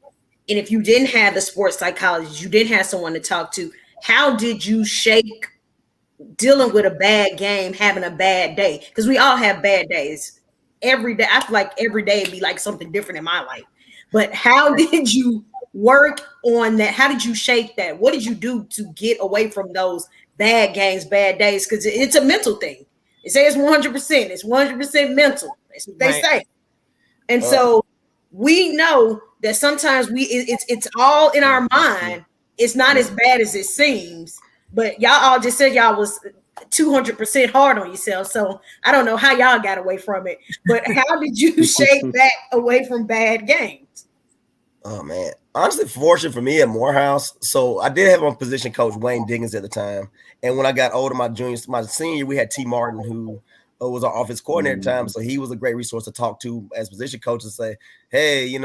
and if you didn't have the sports psychologist, you didn't have someone to talk to. How did you shake dealing with a bad game, having a bad day? Because we all have bad days every day. I feel like every day it'd be like something different in my life. But how did you work on that? How did you shake that? What did you do to get away from those bad games, bad days? Because it's a mental thing. They say it's 100%. It's 100% mental. That's what they say. And so we know that sometimes it's all in our mind. It's not as bad as it seems. But y'all all just said y'all was 200% hard on yourself. So I don't know how y'all got away from it. But how did you shake back away from bad games? Oh man, honestly, fortunate for me at Morehouse. So I did have a position coach, Wayne Diggins, at the time. And when I got older, my senior, we had T. Martin, who was our offense coordinator at the time. So he was a great resource to talk to as position coach and say, hey,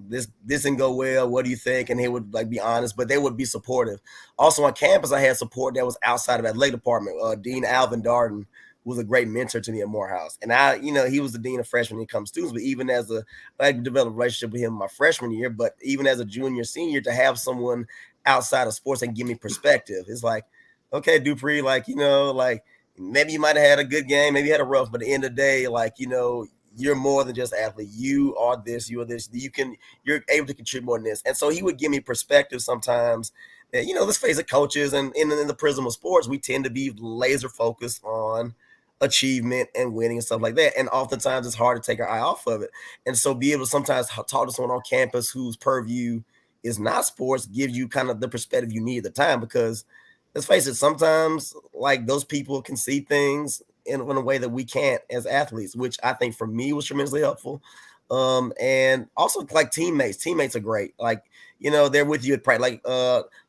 this didn't go well. What do you think? And he would like be honest, but they would be supportive. Also on campus, I had support that was outside of the athletic department. Dean Alvin Darden was a great mentor to me at Morehouse. And he was the dean of freshmen when it comes to students, but even I developed a relationship with him my freshman year, but even as a junior, senior, to have someone outside of sports and give me perspective. It's like, okay, Dupree, maybe you might have had a good game, maybe you had a rough, but at the end of the day, you're more than just an athlete. You are this, you're able to contribute more than this. And so he would give me perspective sometimes that, let's face it, coaches and in the prism of sports, we tend to be laser focused on achievement and winning and stuff like that. And oftentimes it's hard to take our eye off of it. And so be able to sometimes talk to someone on campus whose purview is not sports gives you kind of the perspective you need at the time, because let's face it, sometimes like those people can see things in a way that we can't as athletes, which I think for me was tremendously helpful. And also like teammates are great. Like, you know, they're with you at practice. Like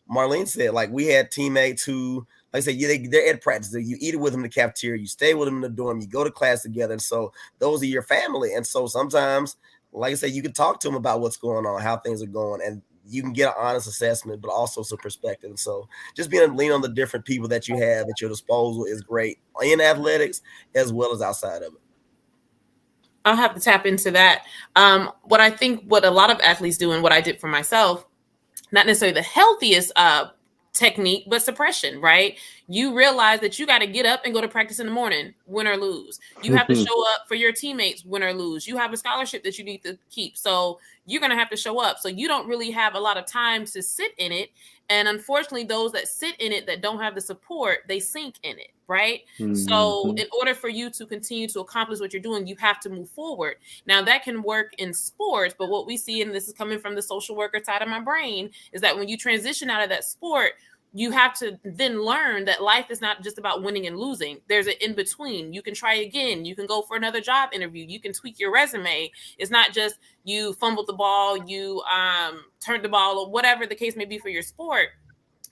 Marlene said, like we had teammates who, like I said, they're at practice. You eat with them in the cafeteria, you stay with them in the dorm, you go to class together. And so those are your family. And so sometimes, like I said, you can talk to them about what's going on, how things are going, and you can get an honest assessment, but also some perspective. And so just being able to lean on the different people that you have at your disposal is great in athletics as well as outside of it. I'll have to tap into that. What I think what a lot of athletes do and what I did for myself, not necessarily the healthiest technique, but suppression, right? You realize that you got to get up and go to practice in the morning, win or lose. You have to show up for your teammates, win or lose. You have a scholarship that you need to keep. So you're going to have to show up. So you don't really have a lot of time to sit in it. And unfortunately, those that sit in it that don't have the support, they sink in it, right? So in order for you to continue to accomplish what you're doing, you have to move forward. Now that can work in sports, but what we see, and this is coming from the social worker side of my brain, is that when you transition out of that sport, you have to then learn that life is not just about winning and losing. There's an in between. You can try again. You can go for another job interview. You can tweak your resume. It's not just you fumbled the ball, you turned the ball, or whatever the case may be for your sport.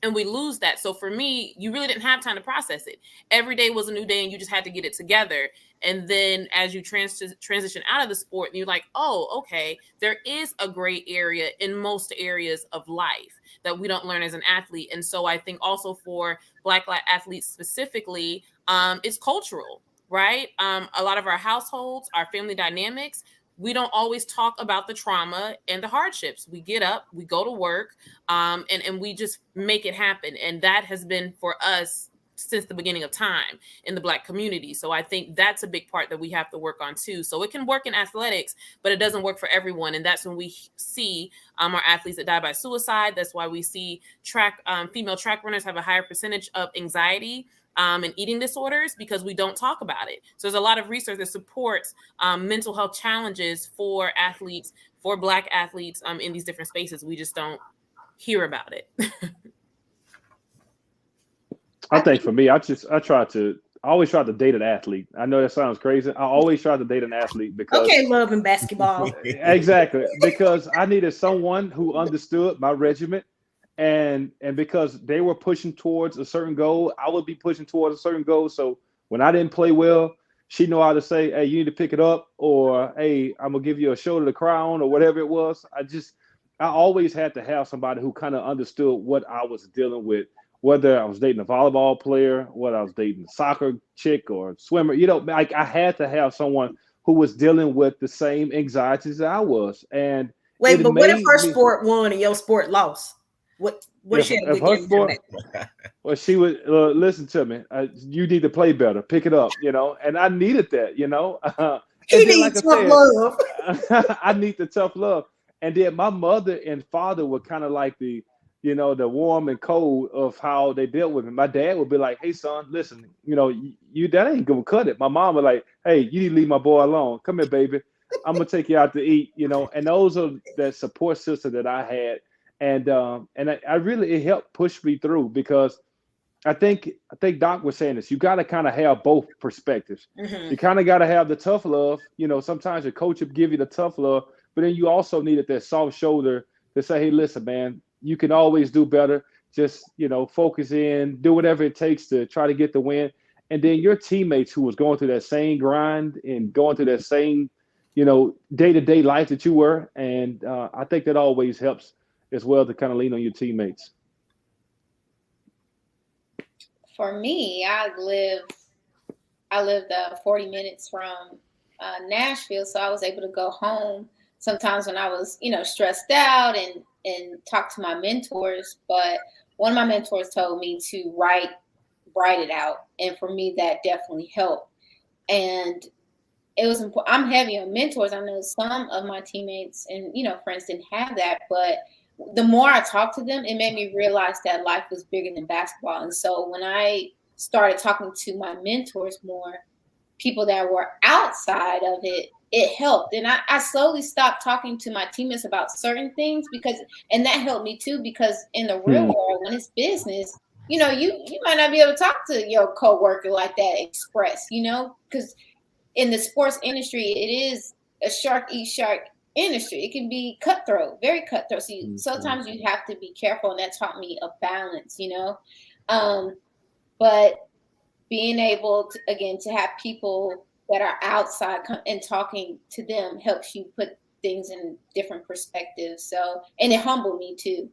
And we lose that. So for me, you really didn't have time to process it. Every day was a new day and you just had to get it together. And then as you transition out of the sport, you're like, oh, okay, there is a gray area in most areas of life that we don't learn as an athlete. And so I think also for Black athletes specifically, it's cultural, right? A lot of our households, our family dynamics, we don't always talk about the trauma and the hardships. We get up, we go to work, and we just make it happen. And that has been for us since the beginning of time in the Black community. So I think that's a big part that we have to work on too. So it can work in athletics, but it doesn't work for everyone. And that's when we see our athletes that die by suicide. That's why we see female track runners have a higher percentage of anxiety and eating disorders, because we don't talk about it. So there's a lot of research that supports mental health challenges for athletes, for Black athletes in these different spaces. We just don't hear about it. I think for me, I always try to date an athlete. I know that sounds crazy. I always try to date an athlete because love and basketball. Exactly. Because I needed someone who understood my regiment. And because they were pushing towards a certain goal, I would be pushing towards a certain goal. So when I didn't play well, she knew how to say, hey, you need to pick it up, or hey, I'm gonna give you a shoulder to cry on, or whatever it was. I always had to have somebody who kind of understood what I was dealing with, whether I was dating a volleyball player, whether I was dating a soccer chick or a swimmer. You know, like I had to have someone who was dealing with the same anxieties that I was. And wait, but what if her sport won and your sport lost? What she had her sport? Well, she would listen to me. You need to play better. Pick it up, you know. And I needed that, you know. He needs tough love. I need the tough love. And then my mother and father were kind of like the warm and cold of how they dealt with me. My dad would be like, "Hey, son, listen, you that ain't gonna cut it." My mom would like, "Hey, you need to leave my boy alone. Come here, baby. I'm gonna take you out to eat." And those are that support system that I had. And I really, it helped push me through, because I think Doc was saying this. You got to kind of have both perspectives. Mm-hmm. You kind of got to have the tough love. Sometimes your coach will give you the tough love, but then you also needed that soft shoulder to say, "Hey, listen, man, you can always do better. Just focus in, do whatever it takes to try to get the win." And then your teammates who was going through that same grind and going through that same day-to-day life that you were, and I think that always helps as well to kind of lean on your teammates. For me, I lived 40 minutes from Nashville, so I was able to go home sometimes when I was, stressed out and talk to my mentors. But one of my mentors told me to write it out, and for me, that definitely helped. And it was important. I'm heavy on mentors. I know some of my teammates and friends didn't have that, but the more I talked to them, it made me realize that life was bigger than basketball. And so when I started talking to my mentors more, people that were outside of it, it helped. And I slowly stopped talking to my teammates about certain things and that helped me too, because in the real world, when it's business, you might not be able to talk to your coworker like that, express, because in the sports industry, it is a shark eat shark industry. It can be cutthroat, very cutthroat. So sometimes you have to be careful, and that taught me a balance, but being able to, again, to have people that are outside and talking to them helps you put things in different perspectives. So, and it humbled me too.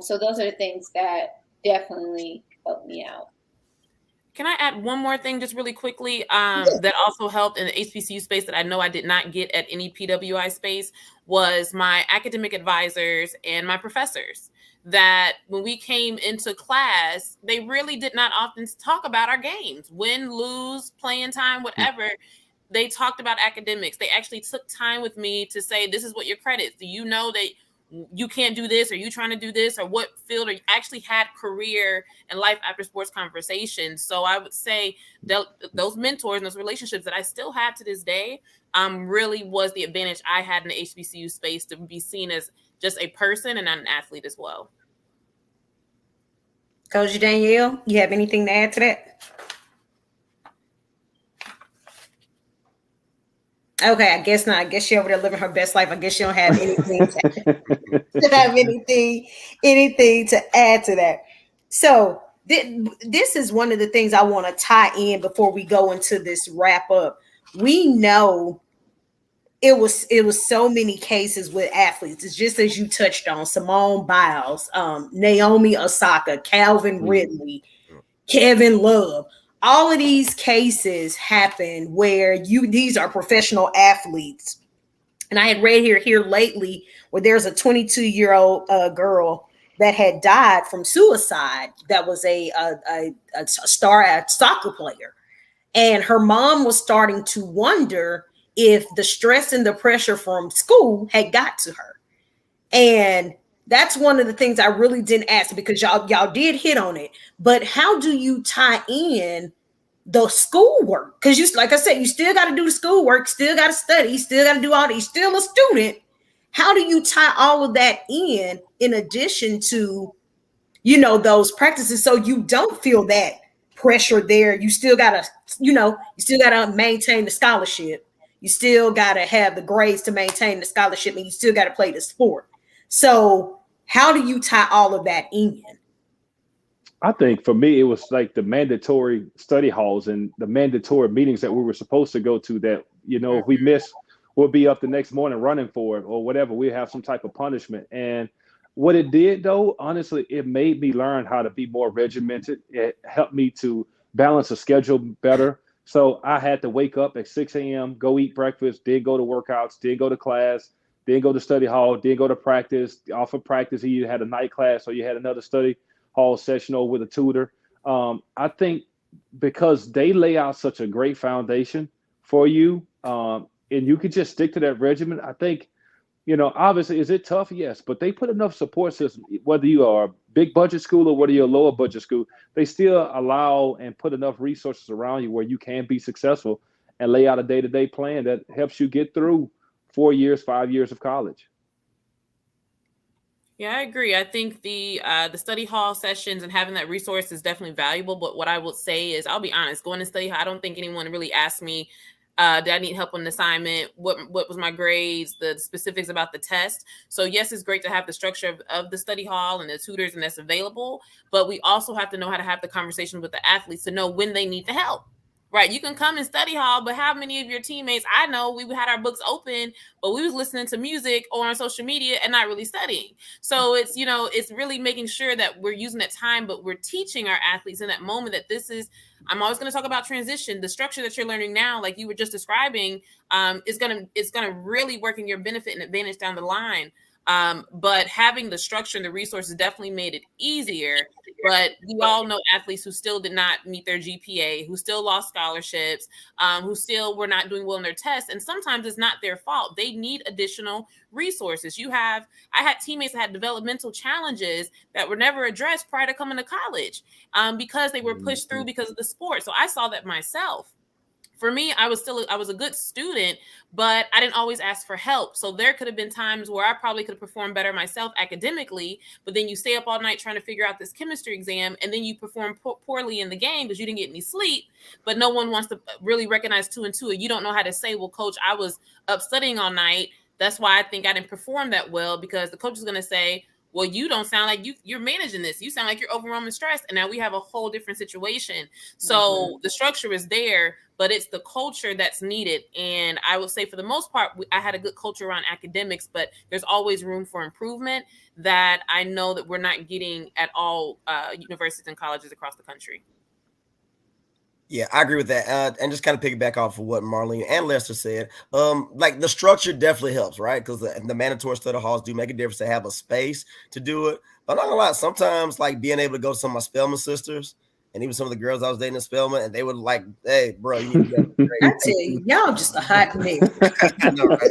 So those are the things that definitely helped me out. Can I add one more thing just really quickly that also helped in the HBCU space that I know I did not get at any PWI space was my academic advisors and my professors. That when we came into class, they really did not often talk about our games, win, lose, playing time, whatever. They talked about academics. They actually took time with me to say, this is what your credits. Do you know that you can't do this? Are you trying to do this? Or what field are you? Actually had career and life after sports conversations. So I would say that those mentors and those relationships that I still have to this day really was the advantage I had in the HBCU space, to be seen as just a person and an athlete as well. Coach Danielle, you have anything to add to that? Okay, I guess not. I guess she over there living her best life. I guess she don't have anything anything to add to that. So this is one of the things I want to tie in before we go into this wrap up. We know it was so many cases with athletes. It's just as you touched on, Simone Biles, Naomi Osaka, Calvin Ridley, Kevin Love. All of these cases happen where these are professional athletes. And I had read here lately where there's a 22-year-old girl that had died from suicide that was a star soccer player. And her mom was starting to wonder if the stress and the pressure from school had got to her. And that's one of the things I really didn't ask, because y'all did hit on it. But how do you tie in the schoolwork? Because like I said, you still got to do the schoolwork, still got to study, still got to do all that. You're still a student. How do you tie all of that in addition to, those practices, so you don't feel that pressure there? You still got to, maintain the scholarship. You still got to have the grades to maintain the scholarship, and you still got to play the sport. So how do you tie all of that in? I think for me, it was like the mandatory study halls and the mandatory meetings that we were supposed to go to that, if we miss, we'll be up the next morning running for it or whatever. We have some type of punishment. And what it did, though, honestly, it made me learn how to be more regimented. It helped me to balance a schedule better. So I had to wake up at 6 a.m., go eat breakfast, then go to workouts, then go to class, then go to study hall, then go to practice. Off of practice, you had a night class, or you had another study hall session or with a tutor. I think because they lay out such a great foundation for you, and you could just stick to that regimen. I think, obviously, is it tough? Yes, but they put enough support system, whether you are a big budget school or whether you're a lower budget school, they still allow and put enough resources around you where you can be successful and lay out a day-to-day plan that helps you get through 4 years, 5 years of college. Yeah, I agree. I think the study hall sessions and having that resource is definitely valuable. But what I will say is, I'll be honest, going to study hall, I don't think anyone really asked me, did I need help on an assignment? What was my grades? The specifics about the test. So yes, it's great to have the structure of the study hall and the tutors, and that's available. But we also have to know how to have the conversation with the athletes to know when they need the help. Right. You can come in study hall, but how many of your teammates, I know we had our books open, but we was listening to music or on social media and not really studying. So it's, it's really making sure that we're using that time, but we're teaching our athletes in that moment that this is, I'm always going to talk about transition. The structure that you're learning now, like you were just describing, it's going to really work in your benefit and advantage down the line. But having the structure and the resources definitely made it easier. But we all know athletes who still did not meet their GPA, who still lost scholarships, who still were not doing well in their tests. And sometimes it's not their fault. They need additional resources. I had teammates that had developmental challenges that were never addressed prior to coming to college because they were pushed through because of the sport. So I saw that myself. for me, I was a good student, but I didn't always ask for help. So there could have been times where I probably could have performed better myself academically, but then you stay up all night trying to figure out this chemistry exam, and then you perform poorly in the game because you didn't get any sleep, but no one wants to really recognize 2 and 2. You don't know how to say, well, coach, I was up studying all night. That's why I think I didn't perform that well, because the coach is going to say, well, you don't sound like you're managing this. You sound like you're overwhelmed and stressed. And now we have a whole different situation. So the structure is there, but it's the culture that's needed. And I would say for the most part, I had a good culture around academics, but there's always room for improvement that I know that we're not getting at all universities and colleges across the country. Yeah, I agree with that. And just kind of piggyback off of what Marley and Lester said. Like the structure definitely helps, right? Because the mandatory study halls do make a difference to have a space to do it. But I'm not gonna lie, sometimes like being able to go to some of my Spelman sisters and even some of the girls I was dating in Spelman, and they would like, hey, bro, you need to get I tell you, y'all just a hot mess. I know, right?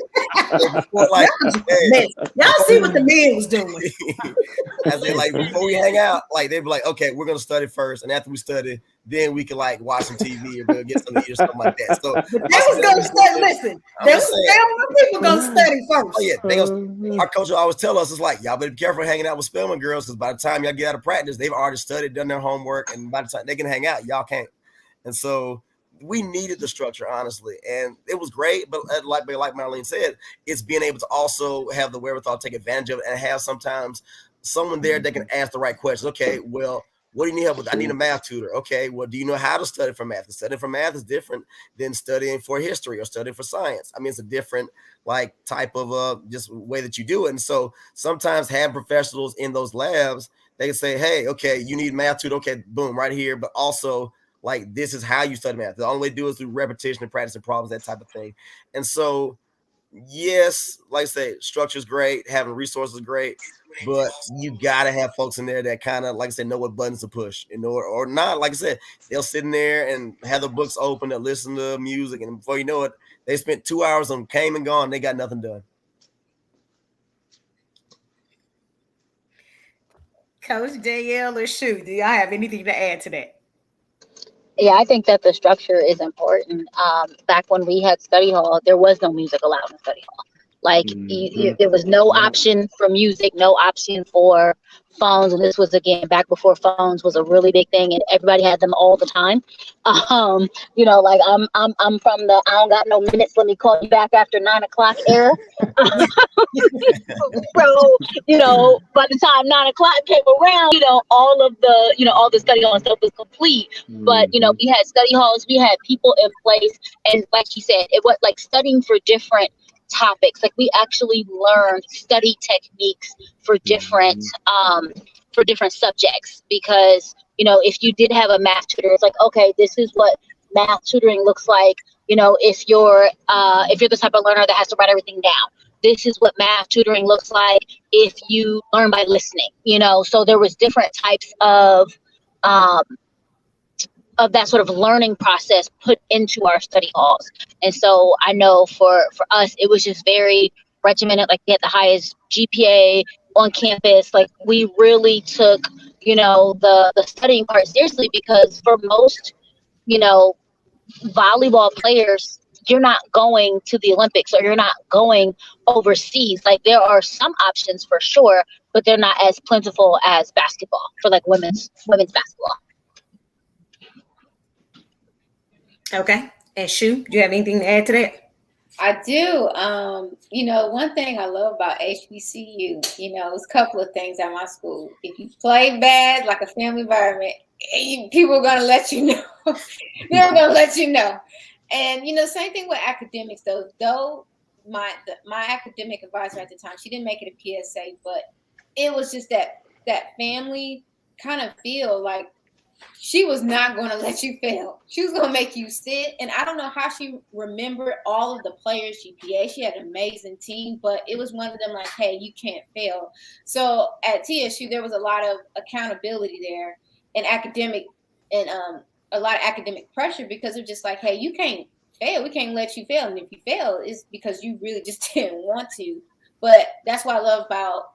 Before, like, y'all see what the men was doing. I said, like, before we hang out, like they'd be like, okay, we're gonna study first, and after we study, then we can like watch some TV or go get something to eat or something like that. So but they was gonna study. Listen, they was people gonna study first. Oh yeah, our coach will always tell us, it's like, y'all better be careful hanging out with Spelman girls, because by the time y'all get out of practice, they've already studied, done their homework, and by the time they can hang out, y'all can't. And so we needed the structure, honestly, and it was great. But like Marlene said, it's being able to also have the wherewithal to take advantage of it, and have sometimes someone there that can ask the right questions. Okay, well, what do you need help with? I need a math tutor. Okay, well, do you know how to study for math? Studying for math is different than studying for history or studying for science. I mean, it's a different like type of just way that you do it. And so sometimes having professionals in those labs, they can say, hey, okay, you need math tutor. Okay, boom, right here. But also, like, this is how you study math. The only way to do it is through repetition and practice and problems, that type of thing. And so, yes, like I say, structure is great, having resources is great, but you gotta have folks in there that kind of, like I said, know what buttons to push, or not. Like I said, they'll sit in there and have the books open, they'll listen to music, and before you know it, they spent 2 hours on came and gone, they got nothing done. Coach Danielle or Shu, do y'all have anything to add to that? Yeah, I think that the structure is important. Back when we had study hall, there was no music allowed in study hall. Like there was no option for music, no option for phones. And this was, again, back before phones was a really big thing, and everybody had them all the time. You know, like I'm from the I don't got no minutes, let me call you back after 9 o'clock era. So, you know, by the time 9 o'clock came around, you know, all the study hall stuff was complete. But, you know, we had study halls, we had people in place. And like she said, it was like studying for different topics. Like we actually learned study techniques for different subjects, because, you know, if you did have a math tutor, it's like, okay, this is what math tutoring looks like. You know, if you're the type of learner that has to write everything down, this is what math tutoring looks like if you learn by listening, you know. So there was different types of that sort of learning process put into our study halls. And so I know for us, it was just very regimented. Like we had the highest GPA on campus. Like we really took, you know, the studying part seriously, because for most, you know, volleyball players, you're not going to the Olympics or you're not going overseas. Like there are some options for sure, but they're not as plentiful as basketball, for like women's basketball. Okay. And Shu, do you have anything to add to that? I do. You know, one thing I love about HBCU, you know, it's a couple of things at my school. If you play bad, like a family environment, people are going to let you know. They're going to let you know. And, you know, same thing with academics, though my academic advisor at the time, she didn't make it a PSA, but it was just that family kind of feel like she was not going to let you fail. She was going to make you sit. And I don't know how she remembered all of the players' GPA. She had an amazing team, but it was one of them like, hey, you can't fail. So at TSU, there was a lot of accountability there and a lot of academic pressure, because of just like, hey, you can't fail. We can't let you fail. And if you fail, it's because you really just didn't want to. But that's what I love about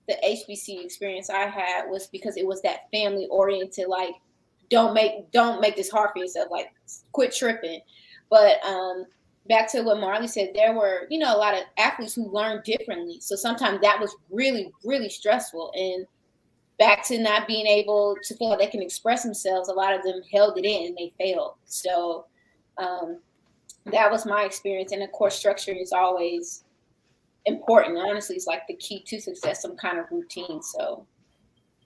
the HBC experience I had, was because it was that family oriented, like, don't make this hard for yourself, like quit tripping. But back to what Marley said, there were, you know, a lot of athletes who learned differently. So sometimes that was really, really stressful. And back to not being able to feel like they can express themselves, a lot of them held it in and they failed. So that was my experience. And of course, structure is always important. Honestly, it's like the key to success, some kind of routine. So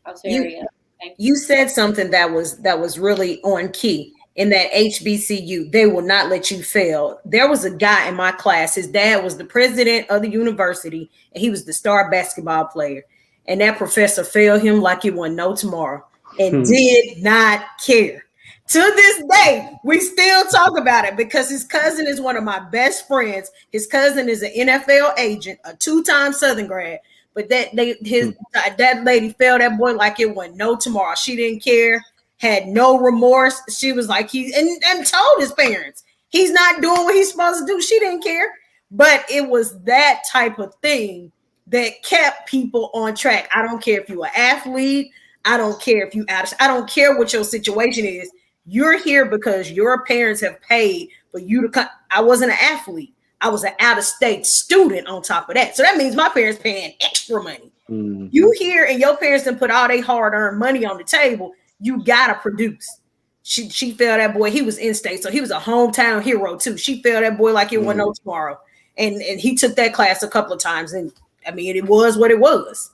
I was very thankful. You said something that was really on key. In that HBCU, they will not let you fail. There was a guy in my class, his dad was the president of the university, and he was the star basketball player. And that professor failed him like it wasn't no tomorrow and did not care. To this day, we still talk about it because his cousin is one of my best friends. His cousin is an NFL agent, a 2-time Southern grad. But that lady failed that boy like it wasn't no tomorrow. She didn't care. Had no remorse. She was like, and told his parents he's not doing what he's supposed to do. She didn't care. But it was that type of thing that kept people on track. I don't care if you're an athlete. I don't care if I don't care what your situation is. You're here because your parents have paid for you to come. I wasn't an athlete. I was an out-of-state student on top of that. So that means my parents paying extra money. You here and your parents done put all their hard-earned money on the table. You gotta produce. She failed that boy. He was in state, so he was a hometown hero too. She failed that boy like it wasn't no tomorrow. And he took that class a couple of times, and I mean it was what it was.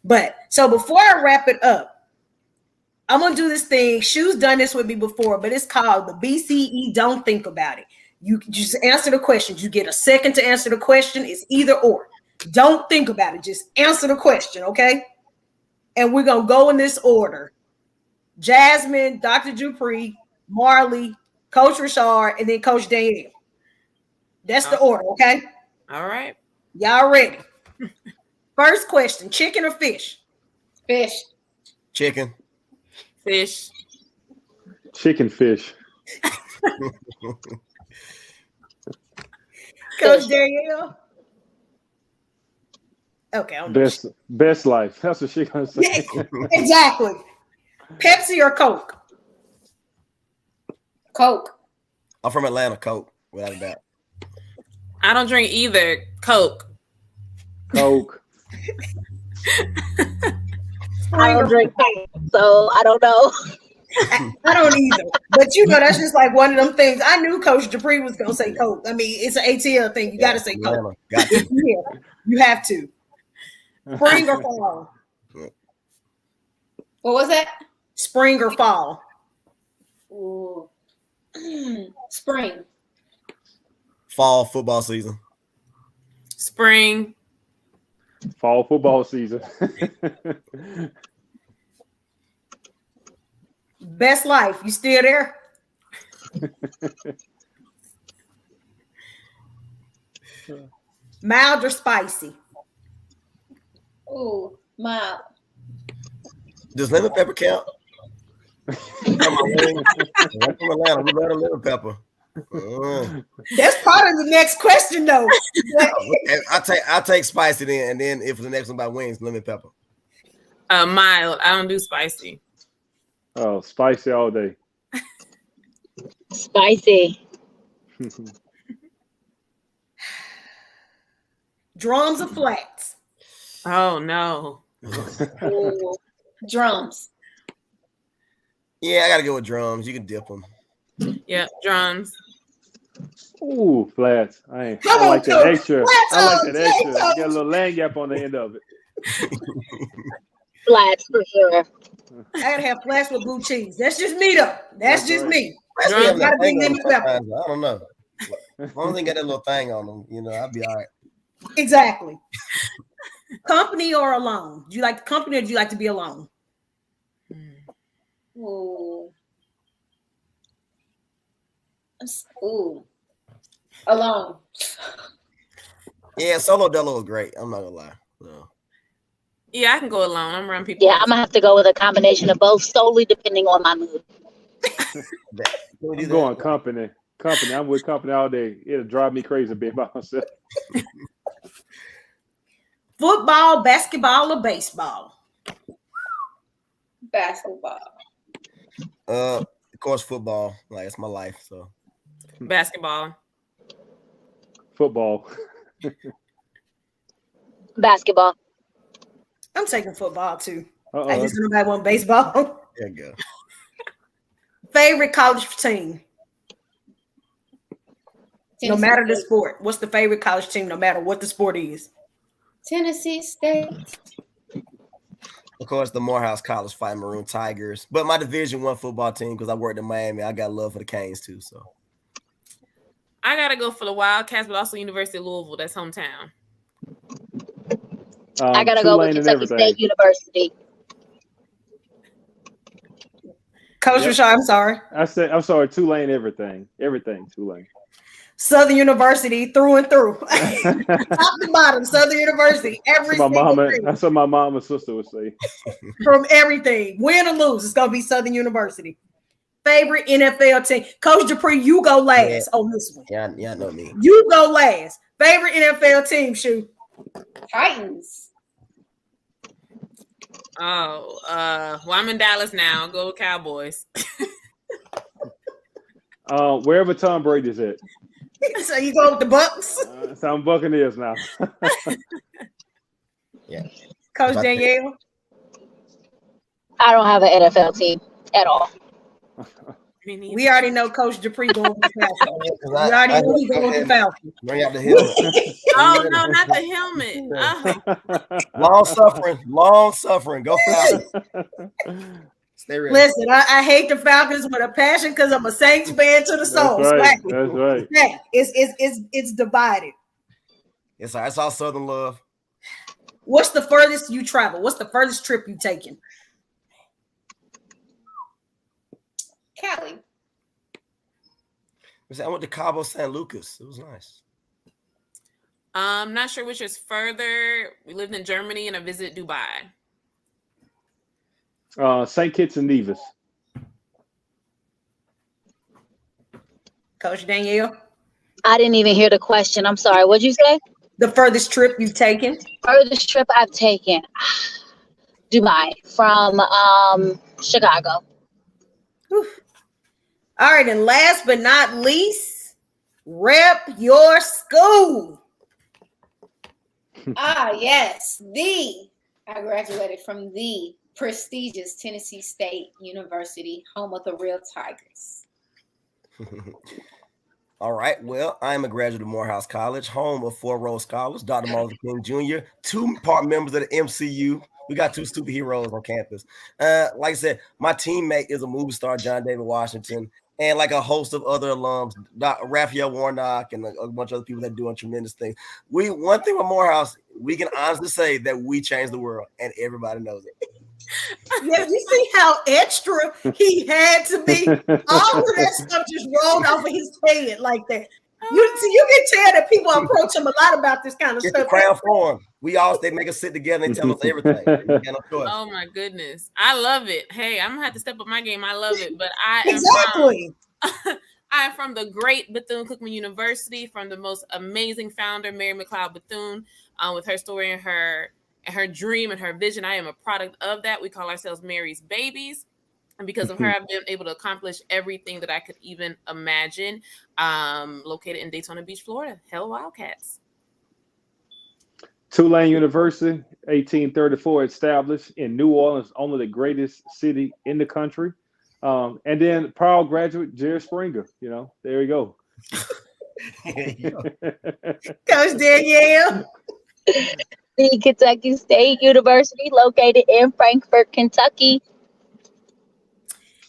But so before I wrap it up, I'm gonna do this thing. Shu's done this with me before, but it's called the BCE. Don't think about it. You just answer the questions. You get a second to answer the question. It's either or. Don't think about it. Just answer the question, okay? And we're gonna go in this order. Jasmin, Dr. Dupree, Marley, Coach Ricard, and then Coach Danielle. That's the order, okay? All right. Y'all ready? First question, chicken or fish? Fish. Chicken. Fish. Chicken fish. Coach Danielle? Okay. Best life. That's what she gonna say. Yeah, exactly. Pepsi or Coke? Coke. I'm from Atlanta. Coke, without a doubt. I don't drink either. Coke. Coke. I don't drink Coke, so I don't know. I don't either. But you know, that's just like one of them things. I knew Coach Dupree was gonna say Coke. I mean, it's an ATL thing. You gotta say Coke. You have to. Spring or fall? What was that? Spring or fall? Ooh. Spring. Fall football season. Spring. Fall football season. Best life. You still there? Mild or spicy? Ooh, mild. Does lemon pepper count? I'm from Atlanta. We love lemon pepper. That's part of the next question, though. I'll take spicy then, and then if the next one by wings, lemon pepper. Mild. I don't do spicy. Oh, spicy all day. Spicy. Drums or flats? Oh no. Ooh, drums. Yeah, I gotta go with drums. You can dip them. Yeah, drums. Ooh, flats. I Come on, like that Coach. extra. Flats I like on, that extra. Coach. Get a little land gap on the end of it. Flats for sure. I gotta have flats with blue cheese. That's just me, though. That's just right. me. Drums Gotta be thing on lemon them pepper. sometimes. I don't know. As long as they got that little thing on them, you know, I'll be all right. Exactly. Company or alone? Do you like the company or do you like to be alone? Ooh. Ooh. Alone. Yeah, solo dolo is great. I'm not gonna lie. So. Yeah, I can go alone. I'm around people. Yeah, I'm gonna have to go with a combination of both, solely depending on my mood. I'm going company. Company. I'm with company all day. It'll drive me crazy being by myself. Football, basketball, or baseball? Basketball. Of course, football. Like it's my life. So Basketball. Football. Basketball. I'm taking football too. Uh-oh. I just nobody want baseball. There you go. Favorite college team, no matter the sport. What's the favorite college team, no matter what the sport is? Tennessee State. Of course, the Morehouse College Fighting Maroon Tigers. But my Division I football team, because I worked in Miami, I got love for the Canes too. So I gotta go for the Wildcats, but also University of Louisville. That's hometown. I gotta go with Kentucky State University. Coach Rashad, I'm sorry. I'm sorry, Tulane everything. Everything, Tulane. Southern University through and through. Top to bottom, Southern University. Every single thing. That's what my mom and sister would say. From everything. Win or lose, it's gonna be Southern University. Favorite NFL team. Coach Dupree, you go last on this one. Yeah, I know me. You go last. Favorite NFL team, Shu. Titans. Oh, well, I'm in Dallas now. Go Cowboys. Wherever Tom Brady's at. So you go with the Bucks? So I'm Buccaneers now. Yeah. Coach Danielle? I don't have an NFL team at all. We already know Coach Dupree going with the Falcons. We already know he's going with the Falcons. Bring out the helmet. Oh, no, not the helmet. Long suffering. Go Falcons. Stay ready. Listen, I hate the Falcons with a passion because I'm a Saints fan to the soul. That's right. Yeah, it's divided. It's all Southern love. What's the furthest you travel? What's the furthest trip you taken? Cali. I went to Cabo San Lucas. It was nice. I'm not sure which is further. We lived in Germany and I visited Dubai. St. Kitts and Nevis. Coach Danielle? I didn't even hear the question. I'm sorry. What'd you say? The furthest trip you've taken? Furthest trip I've taken. Dubai from Chicago. Whew. All right, and last but not least, rep your school. Yes. I graduated from the prestigious Tennessee State University, home of the real Tigers. All right. Well, I'm a graduate of Morehouse College, home of 4 Rhodes Scholars, Dr. Marley King Jr., 2-part members of the MCU. We got 2 superheroes on campus. Like I said, my teammate is a movie star, John David Washington, and like a host of other alums, Raphael Warnock, and a bunch of other people that are doing tremendous things. One thing with Morehouse, we can honestly say that we changed the world, and everybody knows it. Yeah, you see how extra he had to be? All of that stuff just rolled off of his head like that. You can tell that people approach him a lot about this kind of It's stuff. the crown form. They make us sit together and tell us everything. We got no choice. Oh my goodness. I love it. Hey, I'm gonna have to step up my game. I love it. But I am from the great Bethune-Cookman University, from the most amazing founder, Mary McLeod Bethune, with her story and her dream and her vision. I am a product of that. We call ourselves Mary's babies. And because of her, I've been able to accomplish everything that I could even imagine. Located in Daytona Beach, Florida. Hell Wildcats. Tulane University, 1834, established in New Orleans, only the greatest city in the country. And then proud graduate, Jerry Springer. There you go. Coach Danielle. The Kentucky State University, located in Frankfort, Kentucky.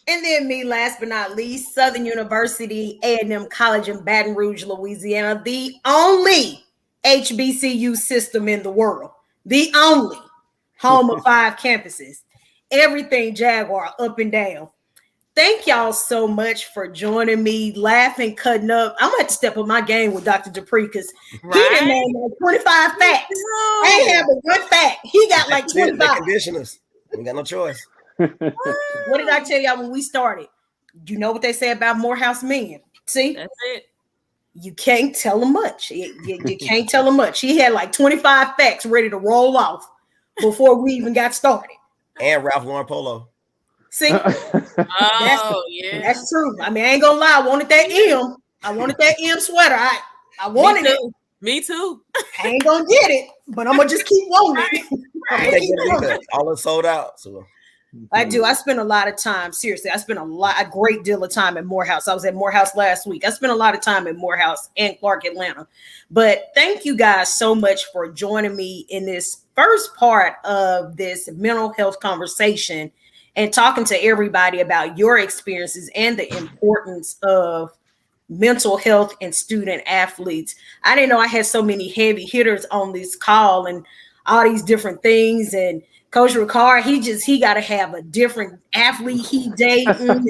And then me, last but not least, Southern University, A&M College in Baton Rouge, Louisiana, the only HBCU system in the world, the only home of 5 campuses, everything Jaguar up and down. Thank y'all so much for joining me, laughing, cutting up. I'm going to have to step up my game with Dr. Dupree because he didn't name like 25 facts. I ain't have but one fact. He got like 25. They're conditioners. We got no choice. What did I tell y'all when we started? You know what they say about Morehouse men. See? That's it. You can't tell him much. You can't tell him much. He had like 25 facts ready to roll off before we even got started. And Ralph Lauren Polo. See? Yeah. That's true. I mean, I ain't gonna lie. I wanted that M. I wanted that M sweater. I wanted it. Me too. I ain't gonna get it, but I'm gonna just keep wanting it. All is sold out. So I do. I spend a lot of time. Seriously, I spent a great deal of time at Morehouse. I was at Morehouse last week. I spent a lot of time at Morehouse and Clark, Atlanta. But thank you guys so much for joining me in this first part of this mental health conversation and talking to everybody about your experiences and the importance of mental health and student athletes. I didn't know I had so many heavy hitters on this call and all these different things. And Coach Ricard, he got to have a different athlete he dating. And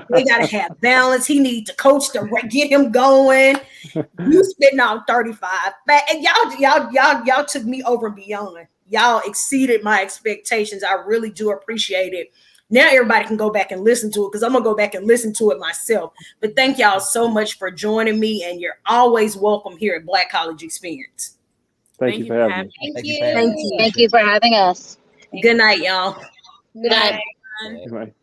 they got to have balance. He needs to coach to get him going. You spitting on 35, and y'all took me over and beyond. Y'all exceeded my expectations. I really do appreciate it. Now everybody can go back and listen to it because I'm gonna go back and listen to it myself. But thank y'all so much for joining me, and you're always welcome here at Black College Experience. Thank you for having me. Thank you. Thank you for having us. Good night, y'all. Good night. Right.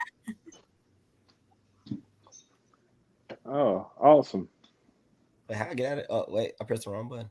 Oh, awesome. Wait, how I get out of it? Oh, wait, I pressed the wrong button.